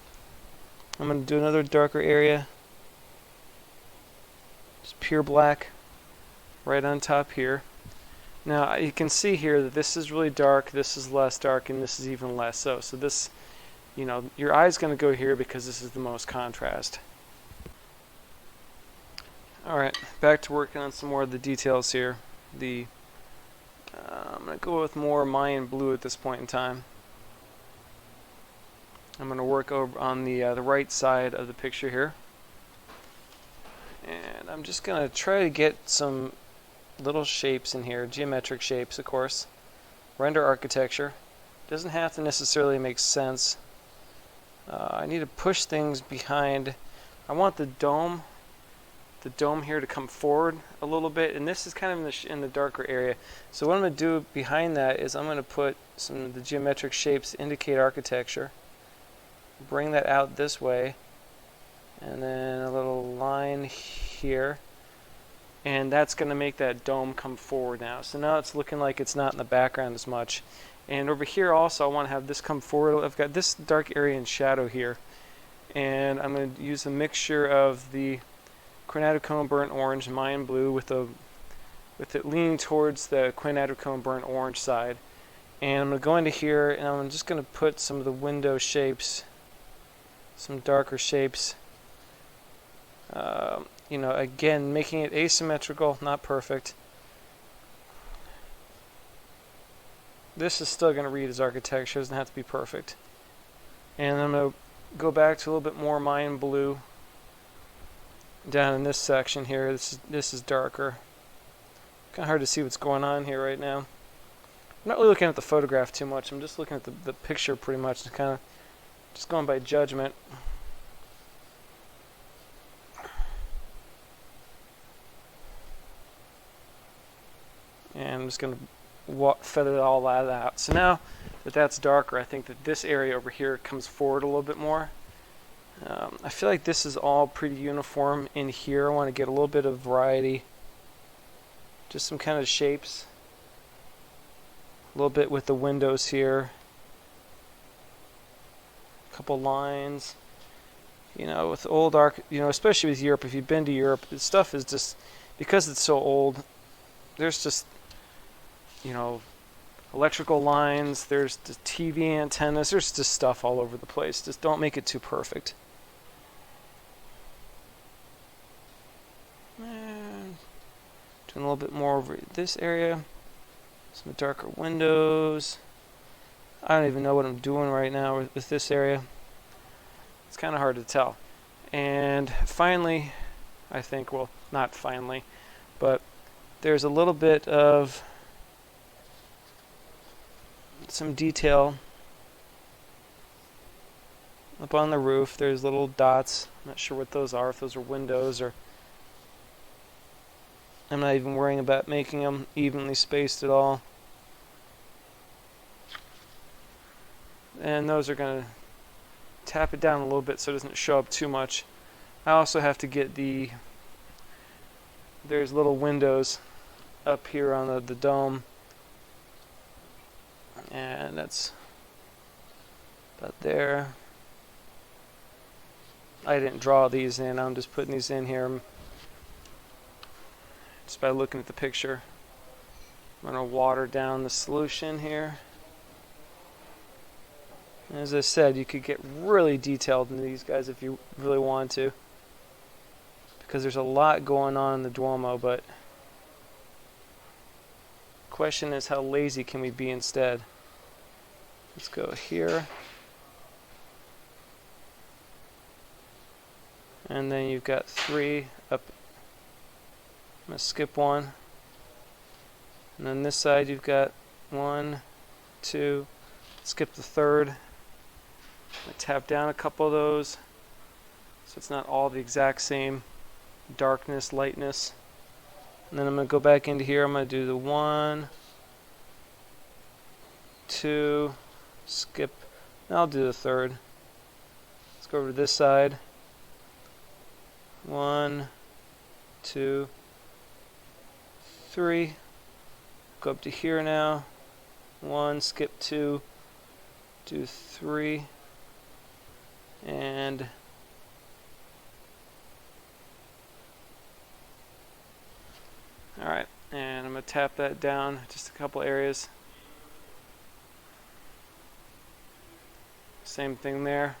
I'm going to do another darker area. Just pure black right on top here. Now you can see here that this is really dark, this is less dark, and this is even less so. So this, your eye's going to go here because this is the most contrast. Alright, back to working on some more of the details here. I'm going to go with more Mayan blue at this point in time. I'm going to work over on the right side of the picture here. And I'm just going to try to get some little shapes in here, geometric shapes of course. Render architecture. Doesn't have to necessarily make sense. I need to push things behind. I want the dome here to come forward a little bit, and this is kind of in the darker area. So what I'm going to do behind that is I'm going to put some of the geometric shapes to indicate architecture. Bring that out this way, and then a little line here, and that's going to make that dome come forward now. So now it's looking like it's not in the background as much. And over here also I want to have this come forward. I've got this dark area in shadow here, and I'm going to use a mixture of the quinacridone burnt orange, Mayan blue, with it leaning towards the quinacridone burnt orange side. And I'm going to go into here and I'm just going to put some of the window shapes, some darker shapes. Again, making it asymmetrical, not perfect. This is still going to read as architecture, doesn't have to be perfect. And I'm going to go back to a little bit more Mayan blue down in this section here. This is darker. Kind of hard to see what's going on here right now. I'm not really looking at the photograph too much. I'm just looking at the picture pretty much, and kind of just going by judgment. And I'm just going to feather all that out. So now that that's darker, I think that this area over here comes forward a little bit more. I feel like this is all pretty uniform in here. I want to get a little bit of variety. Just some kind of shapes. A little bit with the windows here. A couple lines. With old especially with Europe, if you've been to Europe, the stuff is just, because it's so old, there's just, electrical lines, there's the TV antennas, there's just stuff all over the place. Just don't make it too perfect. And doing a little bit more over this area. Some darker windows. I don't even know what I'm doing right now with this area. It's kind of hard to tell. And finally, I think, well, not finally, but there's a little bit of some detail up on the roof. There's little dots. I'm not sure what those are, if those are windows, or I'm not even worrying about making them evenly spaced at all. And those are going to tap it down a little bit so it doesn't show up too much. I also have to get there's little windows up here on the dome, and that's about there. I didn't draw these in, I'm just putting these in here just by looking at the picture. I'm going to water down the solution here. As I said, you could get really detailed in these guys if you really want to, because there's a lot going on in the Duomo, but the question is, how lazy can we be instead? Let's go here. And then you've got 3 up. I'm going to skip one. And then this side you've got 1, 2, skip the third. I tap down a couple of those so it's not all the exact same darkness, lightness. And then I'm going to go back into here. I'm going to do the 1, 2, skip, and I'll do the third. Let's go over to this side. 1, 2, 3. Go up to here now. 1, skip 2, do 3, and alright, and I'm going to tap that down just a couple areas. Same thing there.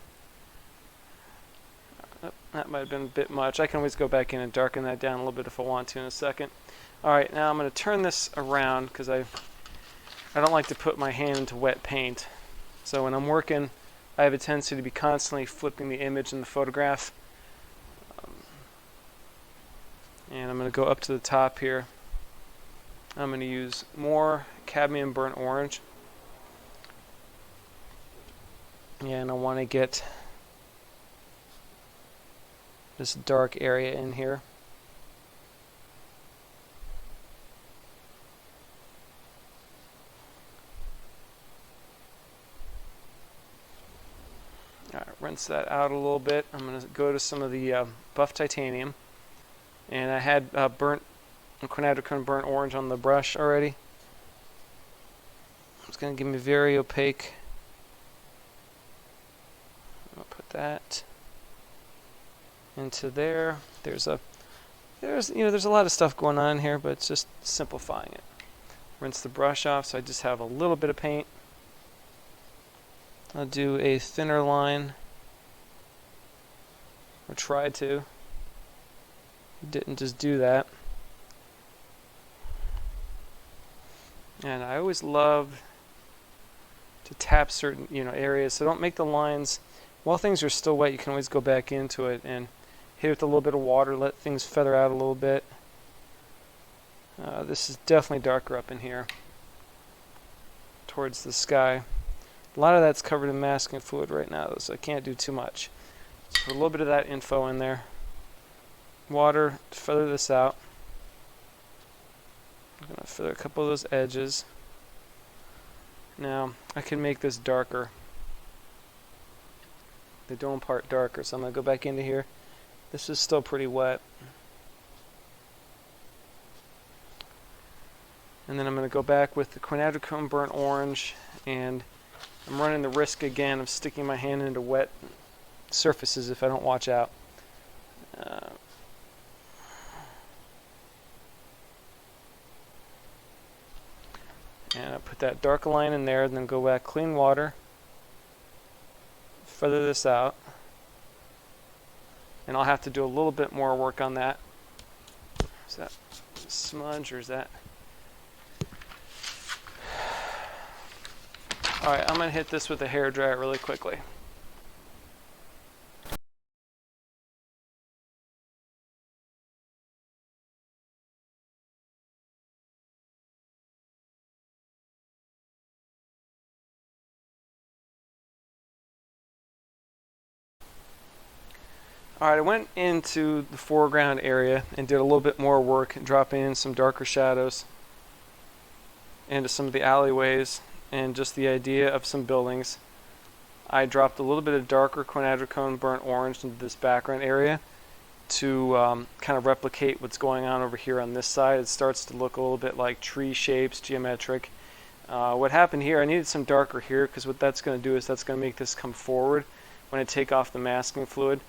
That might have been a bit much. I can always go back in and darken that down a little bit if I want to in a second. Alright, now I'm going to turn this around because I don't like to put my hand into wet paint. So when I'm working, I have a tendency to be constantly flipping the image in the photograph. And I'm going to go up to the top here. I'm going to use more cadmium burnt orange. And I want to get this dark area in here. Alright, rinse that out a little bit. I'm going to go to some of the buff titanium. And I had quinacridone burnt orange on the brush already. It's going to give me very opaque. I'll put that into there. There's a lot of stuff going on here, but it's just simplifying it. Rinse the brush off so I just have a little bit of paint. I'll do a thinner line, or try to. Didn't just do that. And I always love to tap certain areas, so don't make the lines while things are still wet. You can always go back into it and hit it with a little bit of water, let things feather out a little bit. This is definitely darker up in here towards the sky. A lot of that's covered in masking fluid right now, so I can't do too much. So put a little bit of that info in there. Water to feather this out. I'm going to feather a couple of those edges. Now, I can make this darker. The dome part darker, so I'm going to go back into here. This is still pretty wet. And then I'm going to go back with the quinacridone burnt orange, and I'm running the risk again of sticking my hand into wet surfaces if I don't watch out. And I put that dark line in there, and then go back, clean water, feather this out, and I'll have to do a little bit more work on that. Is that a smudge or is that? Alright, I'm going to hit this with a hairdryer really quickly. Alright, I went into the foreground area and did a little bit more work, dropping in some darker shadows into some of the alleyways and just the idea of some buildings. I dropped a little bit of darker quinacridone burnt orange into this background area to kind of replicate what's going on over here on this side. It starts to look a little bit like tree shapes, geometric. What happened here, I needed some darker here because what that's going to do is that's going to make this come forward when I take off the masking fluid.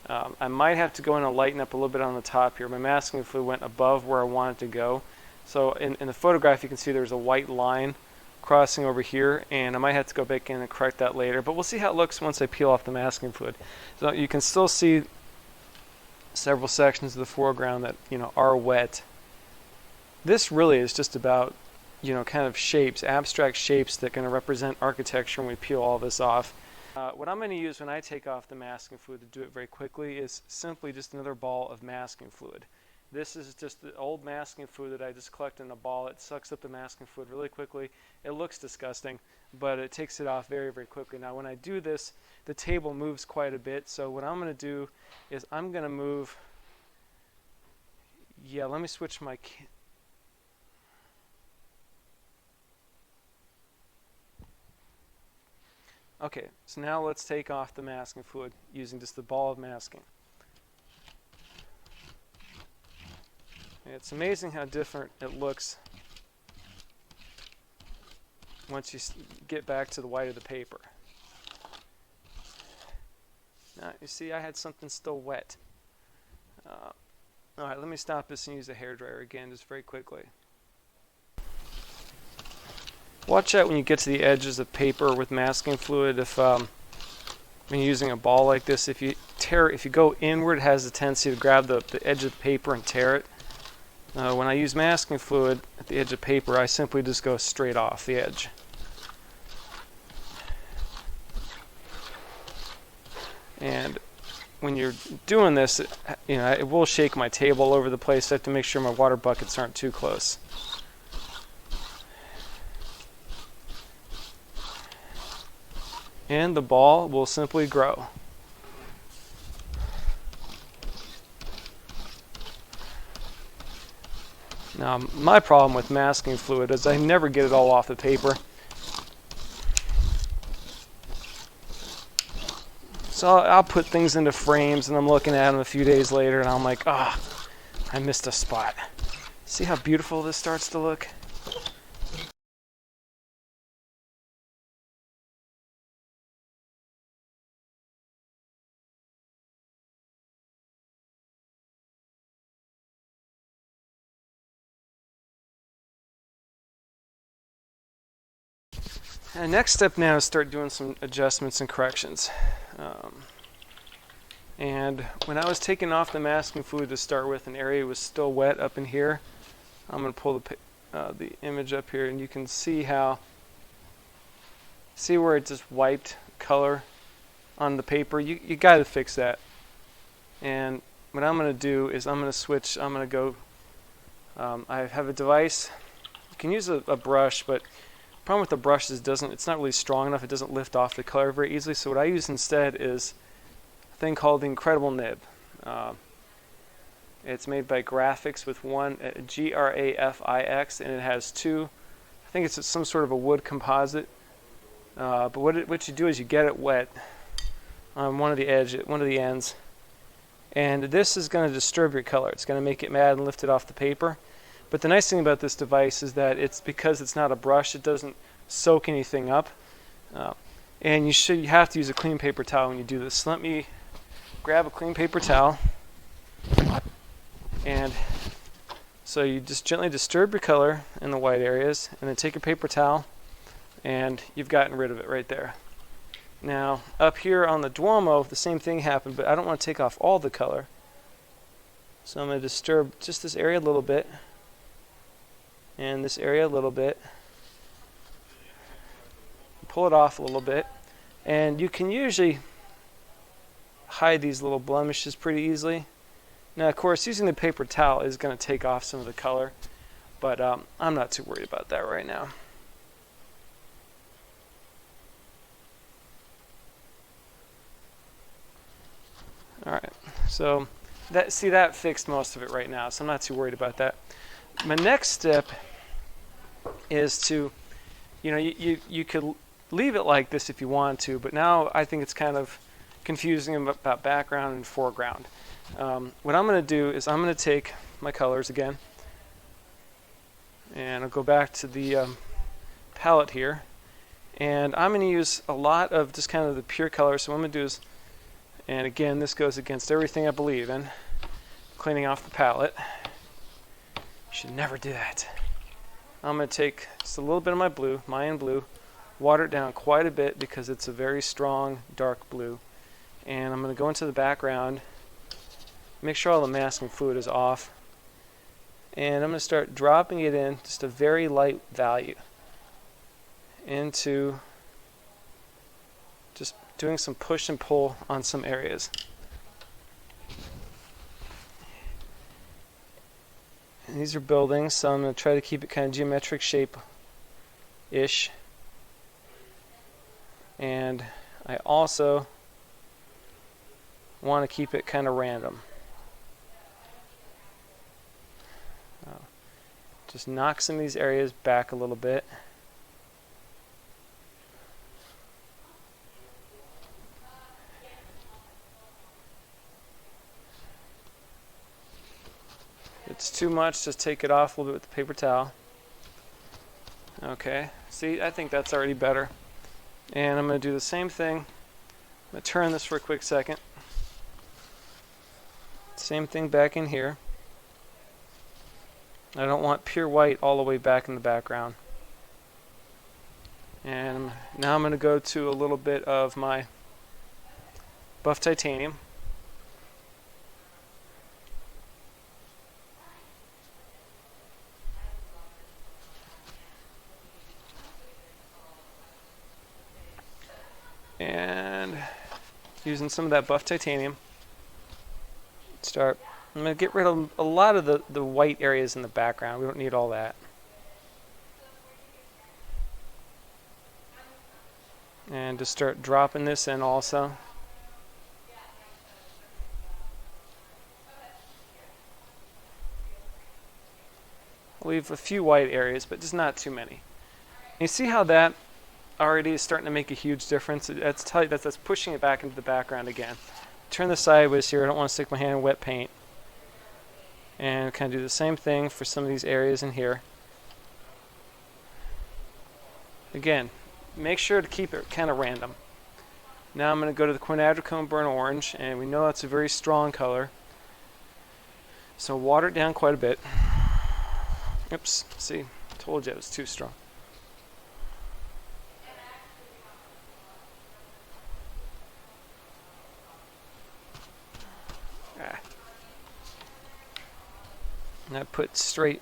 I might have to go in and lighten up a little bit on the top here. My masking fluid went above where I wanted to go. So in the photograph you can see there's a white line crossing over here, and I might have to go back in and correct that later. But we'll see how it looks once I peel off the masking fluid. So you can still see several sections of the foreground that are wet. This really is just about kind of shapes, abstract shapes that are going to represent architecture when we peel all this off. What I'm going to use when I take off the masking fluid to do it very quickly is simply just another ball of masking fluid. This is just the old masking fluid that I just collect in a ball. It sucks up the masking fluid really quickly. It looks disgusting, but it takes it off very, very quickly. Now when I do this, the table moves quite a bit, so what I'm going to do is I'm going to move, let me switch my Okay, so now let's take off the masking fluid using just the ball of masking. It's amazing how different it looks once you get back to the white of the paper. Now, you see I had something still wet. Alright, let me stop this and use a hairdryer again just very quickly. Watch out when you get to the edges of paper with masking fluid. If when you're using a ball like this, if you go inward, it has a tendency to grab the edge of the paper and tear it. When I use masking fluid at the edge of paper, I simply just go straight off the edge. And when you're doing this, it will shake my table all over the place. I have to make sure my water buckets aren't too close. And the ball will simply grow. Now, my problem with masking fluid is I never get it all off the paper. So I'll put things into frames and I'm looking at them a few days later and I'm like, I missed a spot. See how beautiful this starts to look? And next step now is start doing some adjustments and corrections. And when I was taking off the masking fluid to start with, an area was still wet up in here. I'm going to pull the image up here, and you can see where it just wiped color on the paper. You got to fix that. And what I'm going to do is I'm going to switch. I'm going to go. I have a device. You can use a brush, but the problem with the brush is it's not really strong enough. It doesn't lift off the color very easily. So what I use instead is a thing called the Incredible Nib. It's made by Graphics with one Grafix, and it has two. I think it's some sort of a wood composite. But what you do is you get it wet on one of the ends, and this is going to disturb your color. It's going to make it mad and lift it off the paper. But the nice thing about this device is that because it's not a brush, it doesn't soak anything up. And you have to use a clean paper towel when you do this. So let me grab a clean paper towel. And so you just gently disturb your color in the white areas, and then take a paper towel, and you've gotten rid of it right there. Now, up here on the Duomo, the same thing happened, but I don't want to take off all the color. So I'm going to disturb just this area a little bit, and this area a little bit. pull it off a little bit, and you can usually hide these little blemishes pretty easily. Now, of course, using the paper towel is going to take off some of the color, but I'm not too worried about that right now. Alright, so that fixed most of it right now, so I'm not too worried about that. My next step is to, you could leave it like this if you want to, but now I think it's kind of confusing about background and foreground. What I'm going to do is I'm going to take my colors again, and I'll go back to the palette here, and I'm going to use a lot of just kind of the pure colors. So what I'm going to do is, and again, this goes against everything I believe in, cleaning off the palette. You should never do that. I'm going to take just a little bit of my blue, Mayan blue, water it down quite a bit because it's a very strong dark blue. And I'm going to go into the background, make sure all the masking fluid is off, and I'm going to start dropping it in just a very light value into just doing some push and pull on some areas. And these are buildings, so I'm going to try to keep it kind of geometric shape-ish. And I also want to keep it kind of random. Just knock some of these areas back a little bit. If it's too much, just take it off a little bit with the paper towel. Okay, see, I think that's already better. And I'm going to do the same thing. I'm going to turn this for a quick second. Same thing back in here. I don't want pure white all the way back in the background. And now I'm going to go to a little bit of my buff titanium. And using some of that buff titanium, I'm going to get rid of a lot of the white areas in the background. We don't need all that. And just start dropping this in also. I'll leave a few white areas, but just not too many. You see how that already is starting to make a huge difference? That's pushing it back into the background again. Turn this sideways here. I don't want to stick my hand in wet paint. And kind of do the same thing for some of these areas in here. Again, make sure to keep it kind of random. Now I'm going to go to the quinacridone burnt orange, and we know that's a very strong color. So water it down quite a bit. Oops, see, told you it was too strong. And I put straight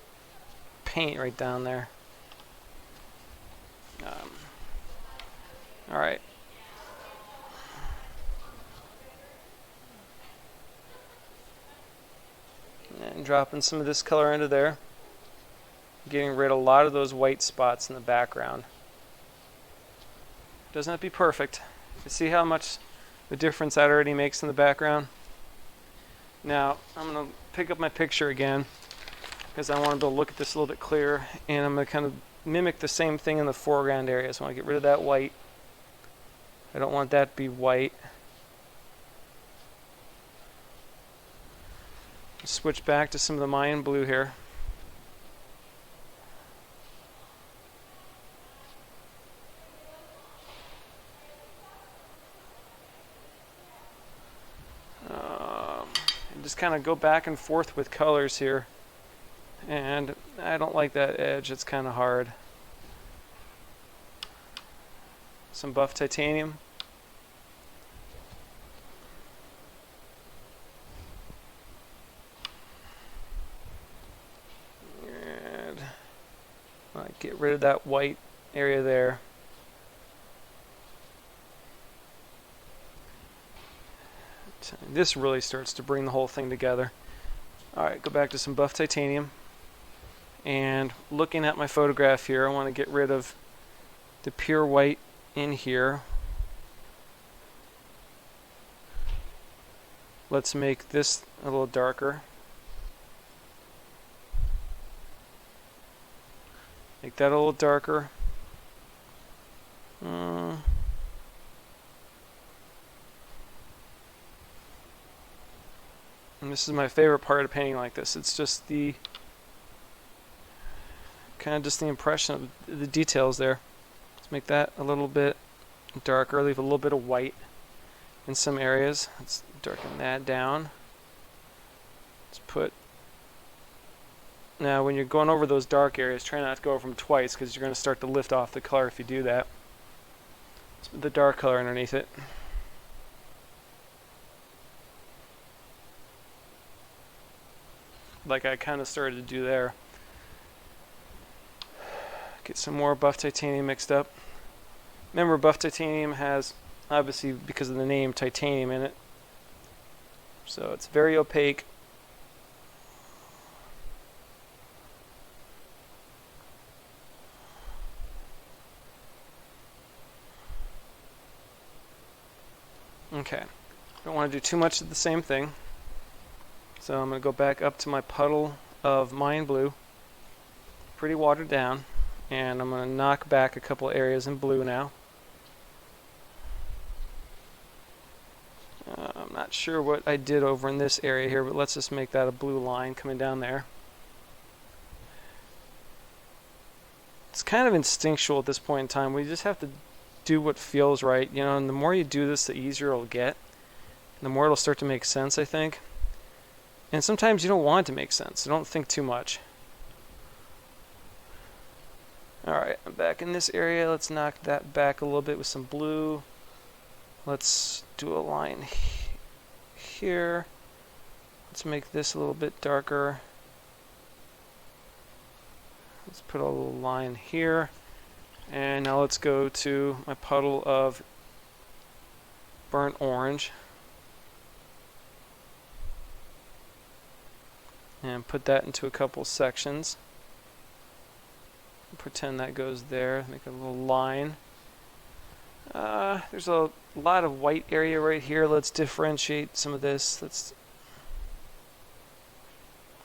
paint right down there. Alright. And dropping some of this color into there. Getting rid of a lot of those white spots in the background. Doesn't have to be perfect. You see how much the difference that already makes in the background? Now, I'm going to pick up my picture again, because I want to be able to look at this a little bit clearer, and I'm going to kind of mimic the same thing in the foreground area. So I want to get rid of that white. I don't want that to be white. Switch back to some of the Mayan blue here. And just kind of go back and forth with colors here. And I don't like that edge, it's kind of hard. Some buff titanium. And get rid of that white area there. This really starts to bring the whole thing together. Alright, go back to some buff titanium. And looking at my photograph here, I want to get rid of the pure white in here. Let's make this a little darker. Make that a little darker. And this is my favorite part of painting like this. It's just the kind of just the impression of the details there. Let's make that a little bit darker. Leave a little bit of white in some areas. Let's darken that down. Let's put. Now, when you're going over those dark areas, try not to go over them twice because you're going to start to lift off the color if you do that. Let's put the dark color underneath it. Like I kind of started to do there. Get some more buff titanium mixed up. Remember, buff titanium has, obviously because of the name, titanium in it. So it's very opaque. Okay, don't want to do too much of the same thing. So I'm going to go back up to my puddle of Mine Blue, pretty watered down, and I'm going to knock back a couple areas in blue now. I'm not sure what I did over in this area here, but let's just make that a blue line coming down there. It's kind of instinctual at this point in time. We just have to do what feels right, you know, and the more you do this, the easier it'll get. The more it'll start to make sense, I think. And sometimes you don't want it to make sense, so don't think too much. Alright, I'm back in this area. Let's knock that back a little bit with some blue. Let's do a line here. Let's make this a little bit darker. Let's put a little line here. And now let's go to my puddle of burnt orange. And put that into a couple sections. Pretend that goes there. Make a little line. There's a lot of white area right here. Let's differentiate some of this. Let's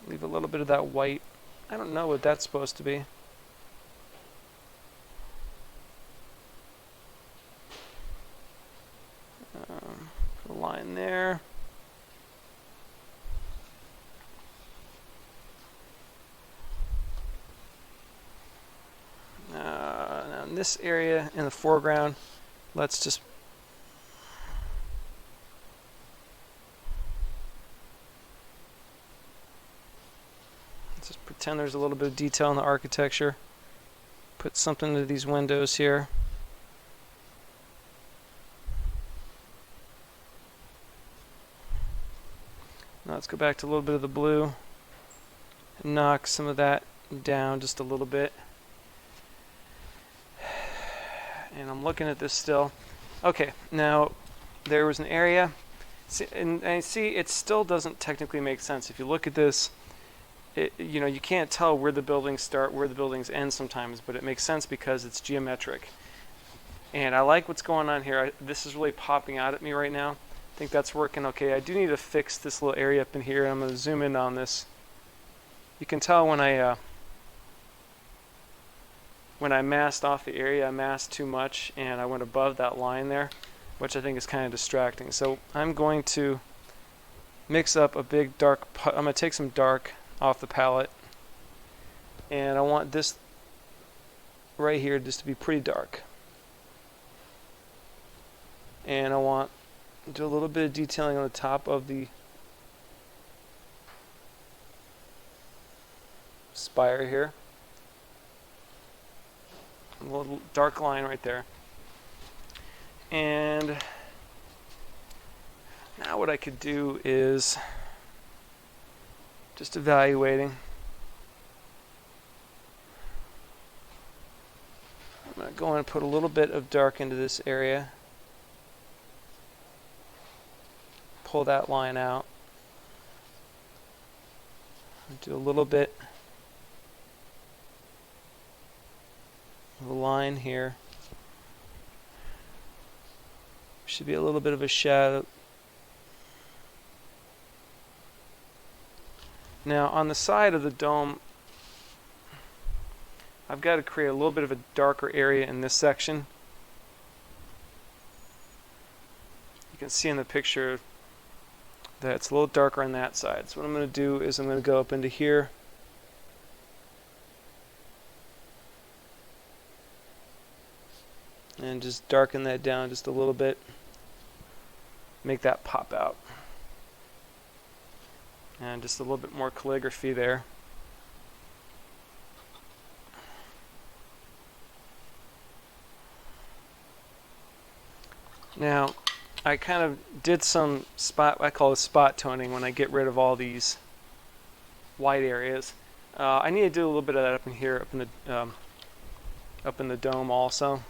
leave a little bit of that white. I don't know what that's supposed to be. Put a line there. Now in this area in the foreground, let's just pretend there's a little bit of detail in the architecture. Put something into these windows here. Now let's go back to a little bit of the blue and knock some of that down just a little bit. And I'm looking at this still. Okay, now there was an area, and I see it still doesn't technically make sense. If you look at this, you know, you can't tell where the buildings start, where the buildings end sometimes, but it makes sense because it's geometric. And I like what's going on here. This is really popping out at me right now. I think that's working okay. I do need to fix this little area up in here, and I'm going to zoom in on this. You can tell when I masked off the area, I masked too much, and I went above that line there, which I think is kind of distracting. So I'm going to mix up a big dark, I'm going to take some dark off the palette, and I want this right here just to be pretty dark. And I want to do a little bit of detailing on the top of the spire here. A little dark line right there. And now what I could do is just evaluating. I'm going to go in and put a little bit of dark into this area. pull that line out. Do a little bit of a line here. Should be a little bit of a shadow. Now on the side of the dome, I've got to create a little bit of a darker area in this section. You can see in the picture that it's a little darker on that side. So what I'm going to do is I'm going to go up into here. And just darken that down just a little bit. Make that pop out. And just a little bit more calligraphy there. Now, I kind of did some spot, I call it spot toning, when I get rid of all these white areas. I need to do a little bit of that up in here, up in the dome also.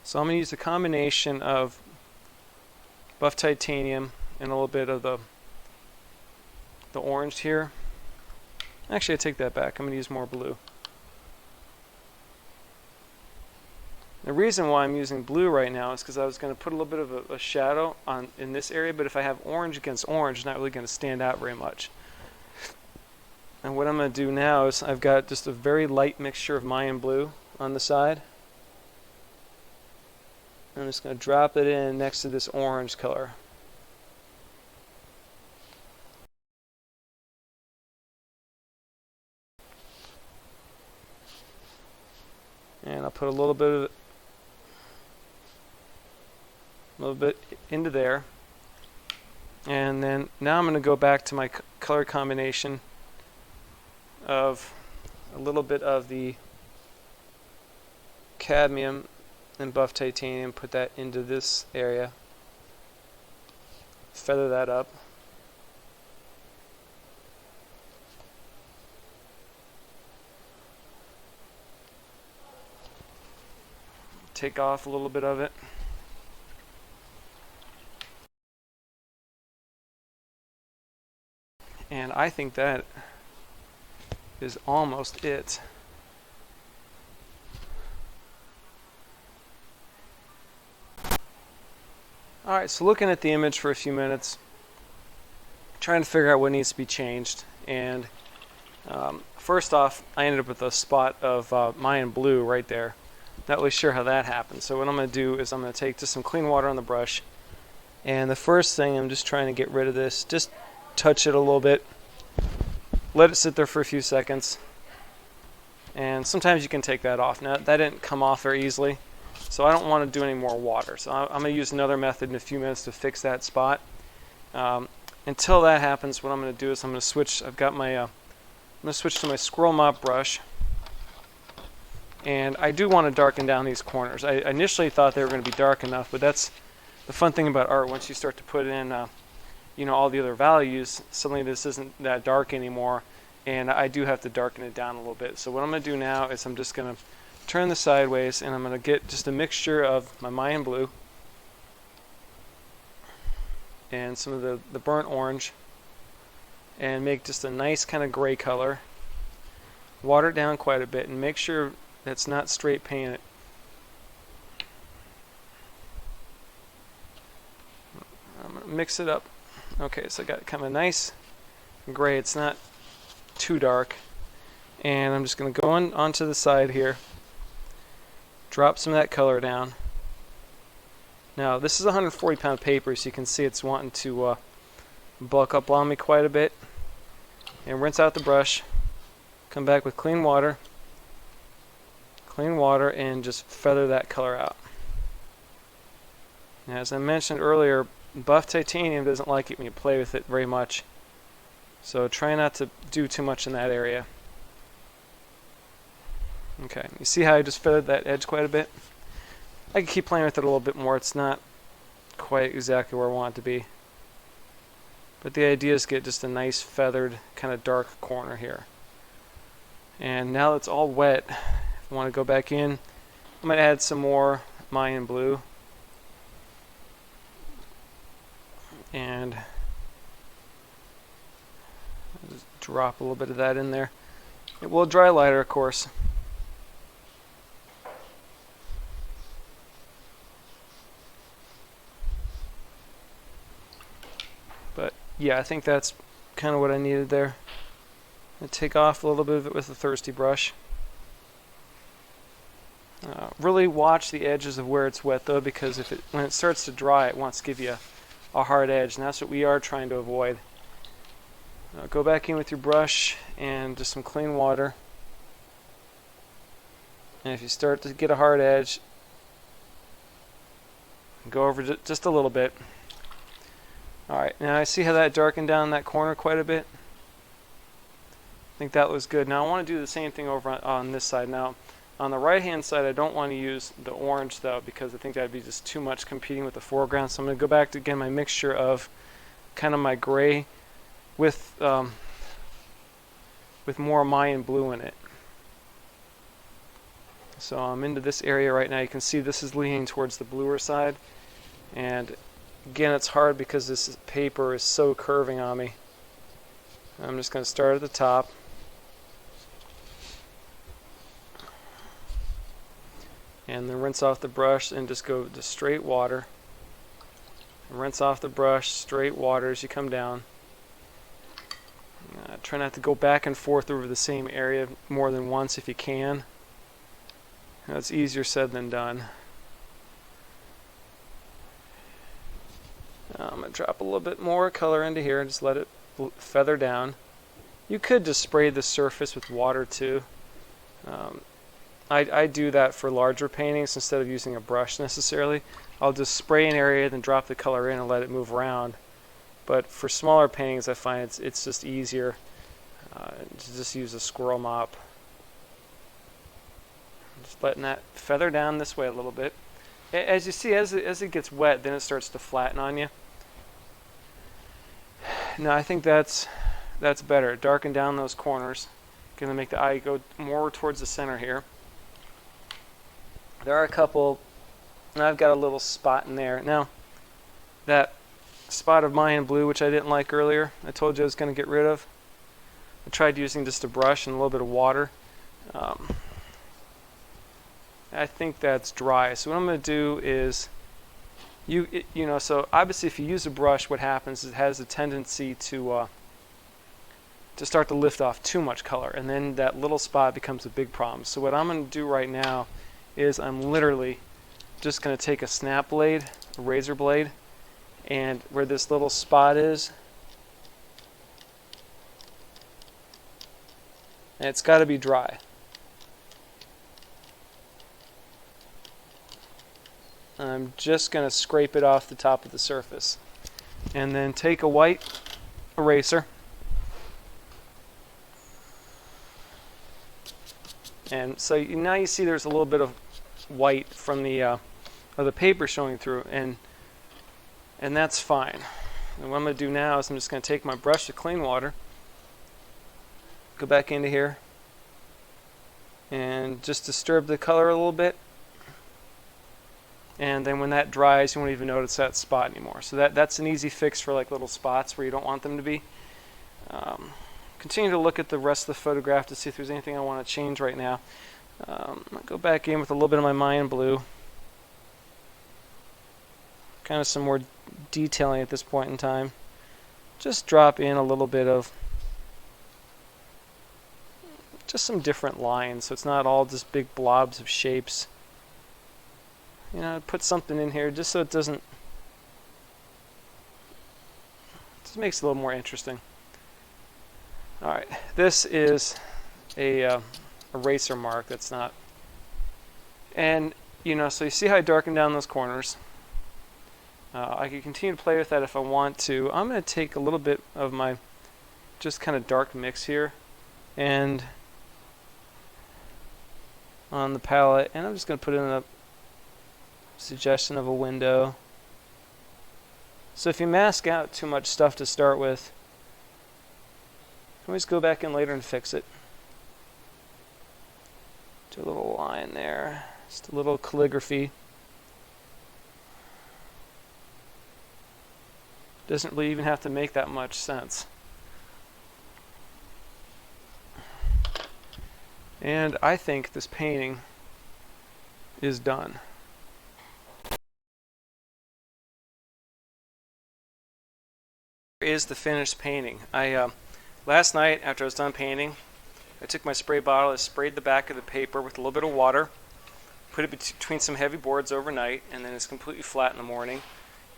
So I'm going to use a combination of buff titanium and a little bit of the orange here. Actually, I take that back. I'm going to use more blue. The reason why I'm using blue right now is because I was going to put a little bit of a shadow in this area, but if I have orange against orange, it's not really going to stand out very much. And what I'm going to do now is I've got just a very light mixture of Mayan blue on the side. I'm just going to drop it in next to this orange color. And I'll put a little bit into there. And then now I'm going to go back to my color combination of a little bit of the cadmium and buff titanium, put that into this area, feather that up. Take off a little bit of it. And I think that is almost it. Alright, so looking at the image for a few minutes, trying to figure out what needs to be changed. And first off, I ended up with a spot of Mayan blue right there. Not really sure how that happened. So what I'm going to do is I'm going to take just some clean water on the brush. And the first thing, I'm just trying to get rid of this. Just touch it a little bit. Let it sit there for a few seconds. And sometimes you can take that off. Now, that didn't come off very easily. So I don't want to do any more water. So I'm going to use another method in a few minutes to fix that spot. Until that happens, what I'm going to do is I'm going to switch. I've got my I'm going to switch to my squirrel mop brush. And I do want to darken down these corners. I initially thought they were going to be dark enough, but that's the fun thing about art. Once you start to put in, all the other values, suddenly this isn't that dark anymore, and I do have to darken it down a little bit. So what I'm going to do now is I'm just going to turn this sideways, and I'm going to get just a mixture of my Mayan blue and some of the burnt orange, and make just a nice kind of gray color. Water it down quite a bit, and make sure that's not straight painted. I'm going to mix it up. Okay, so I got kind of a nice gray. It's not too dark. And I'm just going to go onto the side here. Drop some of that color down. Now, this is 140-pound paper, so you can see it's wanting to bulk up on me quite a bit. And rinse out the brush. Come back with clean water, and just feather that color out. Now, as I mentioned earlier, buff titanium doesn't like it when you play with it very much, so try not to do too much in that area. Okay, you see how I just feathered that edge quite a bit? I can keep playing with it a little bit more. It's not quite exactly where I want it to be, but the idea is to get just a nice feathered kind of dark corner here. And now that it's all wet, if I want to go back in, I'm going to add some more Mayan blue. and just drop a little bit of that in there. It will dry lighter, of course. But yeah, I think that's kind of what I needed there. And take off a little bit of it with a thirsty brush. Really watch the edges of where it's wet though, because when it starts to dry, it wants to give you a hard edge, and that's what we are trying to avoid. Go back in with your brush and just some clean water. And if you start to get a hard edge, go over just a little bit. Alright, now I see how that darkened down that corner quite a bit. I think that looks good. Now I want to do the same thing over on this side. Now on the right hand side, I don't want to use the orange though, because I think that'd be just too much competing with the foreground. So I'm going to go back to again my mixture of kind of my gray with more Mayan blue in it. So I'm into this area right now. You can see this is leaning towards the bluer side, and again it's hard because this paper is so curving on me. I'm just going to start at the top. And then rinse off the brush and just go to straight water. And rinse off the brush, straight water as you come down. Try not to go back and forth over the same area more than once if you can. It's easier said than done. I'm going to drop a little bit more color into here and just let it feather down. You could just spray the surface with water too. I do that for larger paintings instead of using a brush necessarily. I'll just spray an area, then drop the color in and let it move around. But for smaller paintings, I find it's just easier to just use a squirrel mop. Just letting that feather down this way a little bit. As you see, as it gets wet, then it starts to flatten on you. Now I think that's better. Darken down those corners. Going to make the eye go more towards the center here. There are a couple, and I've got a little spot in there. Now, that spot of Mayan blue, which I didn't like earlier, I told you I was going to get rid of. I tried using just a brush and a little bit of water. I think that's dry. So what I'm going to do is, so obviously if you use a brush, what happens is it has a tendency to start to lift off too much color, and then that little spot becomes a big problem. So what I'm going to do right now is I'm literally just going to take a snap blade, a razor blade, and where this little spot is, and it's got to be dry. I'm just going to scrape it off the top of the surface. And then take a white eraser and so now you see there's a little bit of white from the paper showing through, and that's fine. And what I'm going to do now is I'm just going to take my brush of clean water, go back into here, and just disturb the color a little bit. And then when that dries, you won't even notice that spot anymore. So that's an easy fix for like little spots where you don't want them to be. Continue to look at the rest of the photograph to see if there's anything I want to change right now. I'll go back in with a little bit of my Mayan blue. Kind of some more detailing at this point in time. Just drop in a little bit of just some different lines, so it's not all just big blobs of shapes. Put something in here just so it doesn't, just makes it a little more interesting. Alright, this is a eraser mark that's not, and so you see how I darken down those corners. I can continue to play with that if I want to. I'm going to take a little bit of my just kind of dark mix here and on the palette, and I'm just going to put in a suggestion of a window. So if you mask out too much stuff to start with, always go back in later and fix it. Do a little line there, just a little calligraphy. Doesn't really even have to make that much sense. And I think this painting is done. Here is the finished painting. Last night after I was done painting, I took my spray bottle, I sprayed the back of the paper with a little bit of water, put it between some heavy boards overnight, and then it's completely flat in the morning.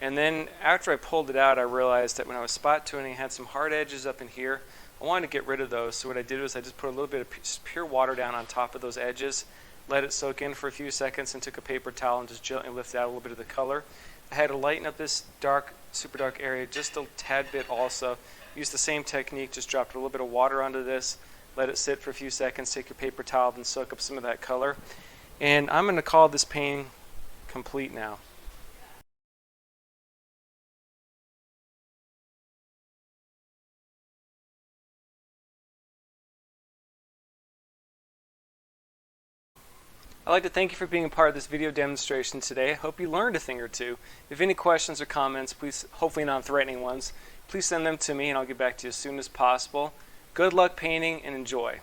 And then after I pulled it out, I realized that when I was spot toning, I had some hard edges up in here. I wanted to get rid of those, so what I did was I just put a little bit of pure water down on top of those edges, let it soak in for a few seconds, and took a paper towel and just gently lifted out a little bit of the color. I had to lighten up this dark, super dark area just a tad bit also. Used the same technique, just dropped a little bit of water onto this, let it sit for a few seconds, take your paper towel and soak up some of that color. And I'm going to call this painting complete now. I'd like to thank you for being a part of this video demonstration today. I hope you learned a thing or two. If you have any questions or comments, please, hopefully non-threatening ones, please send them to me and I'll get back to you as soon as possible. Good luck painting and enjoy.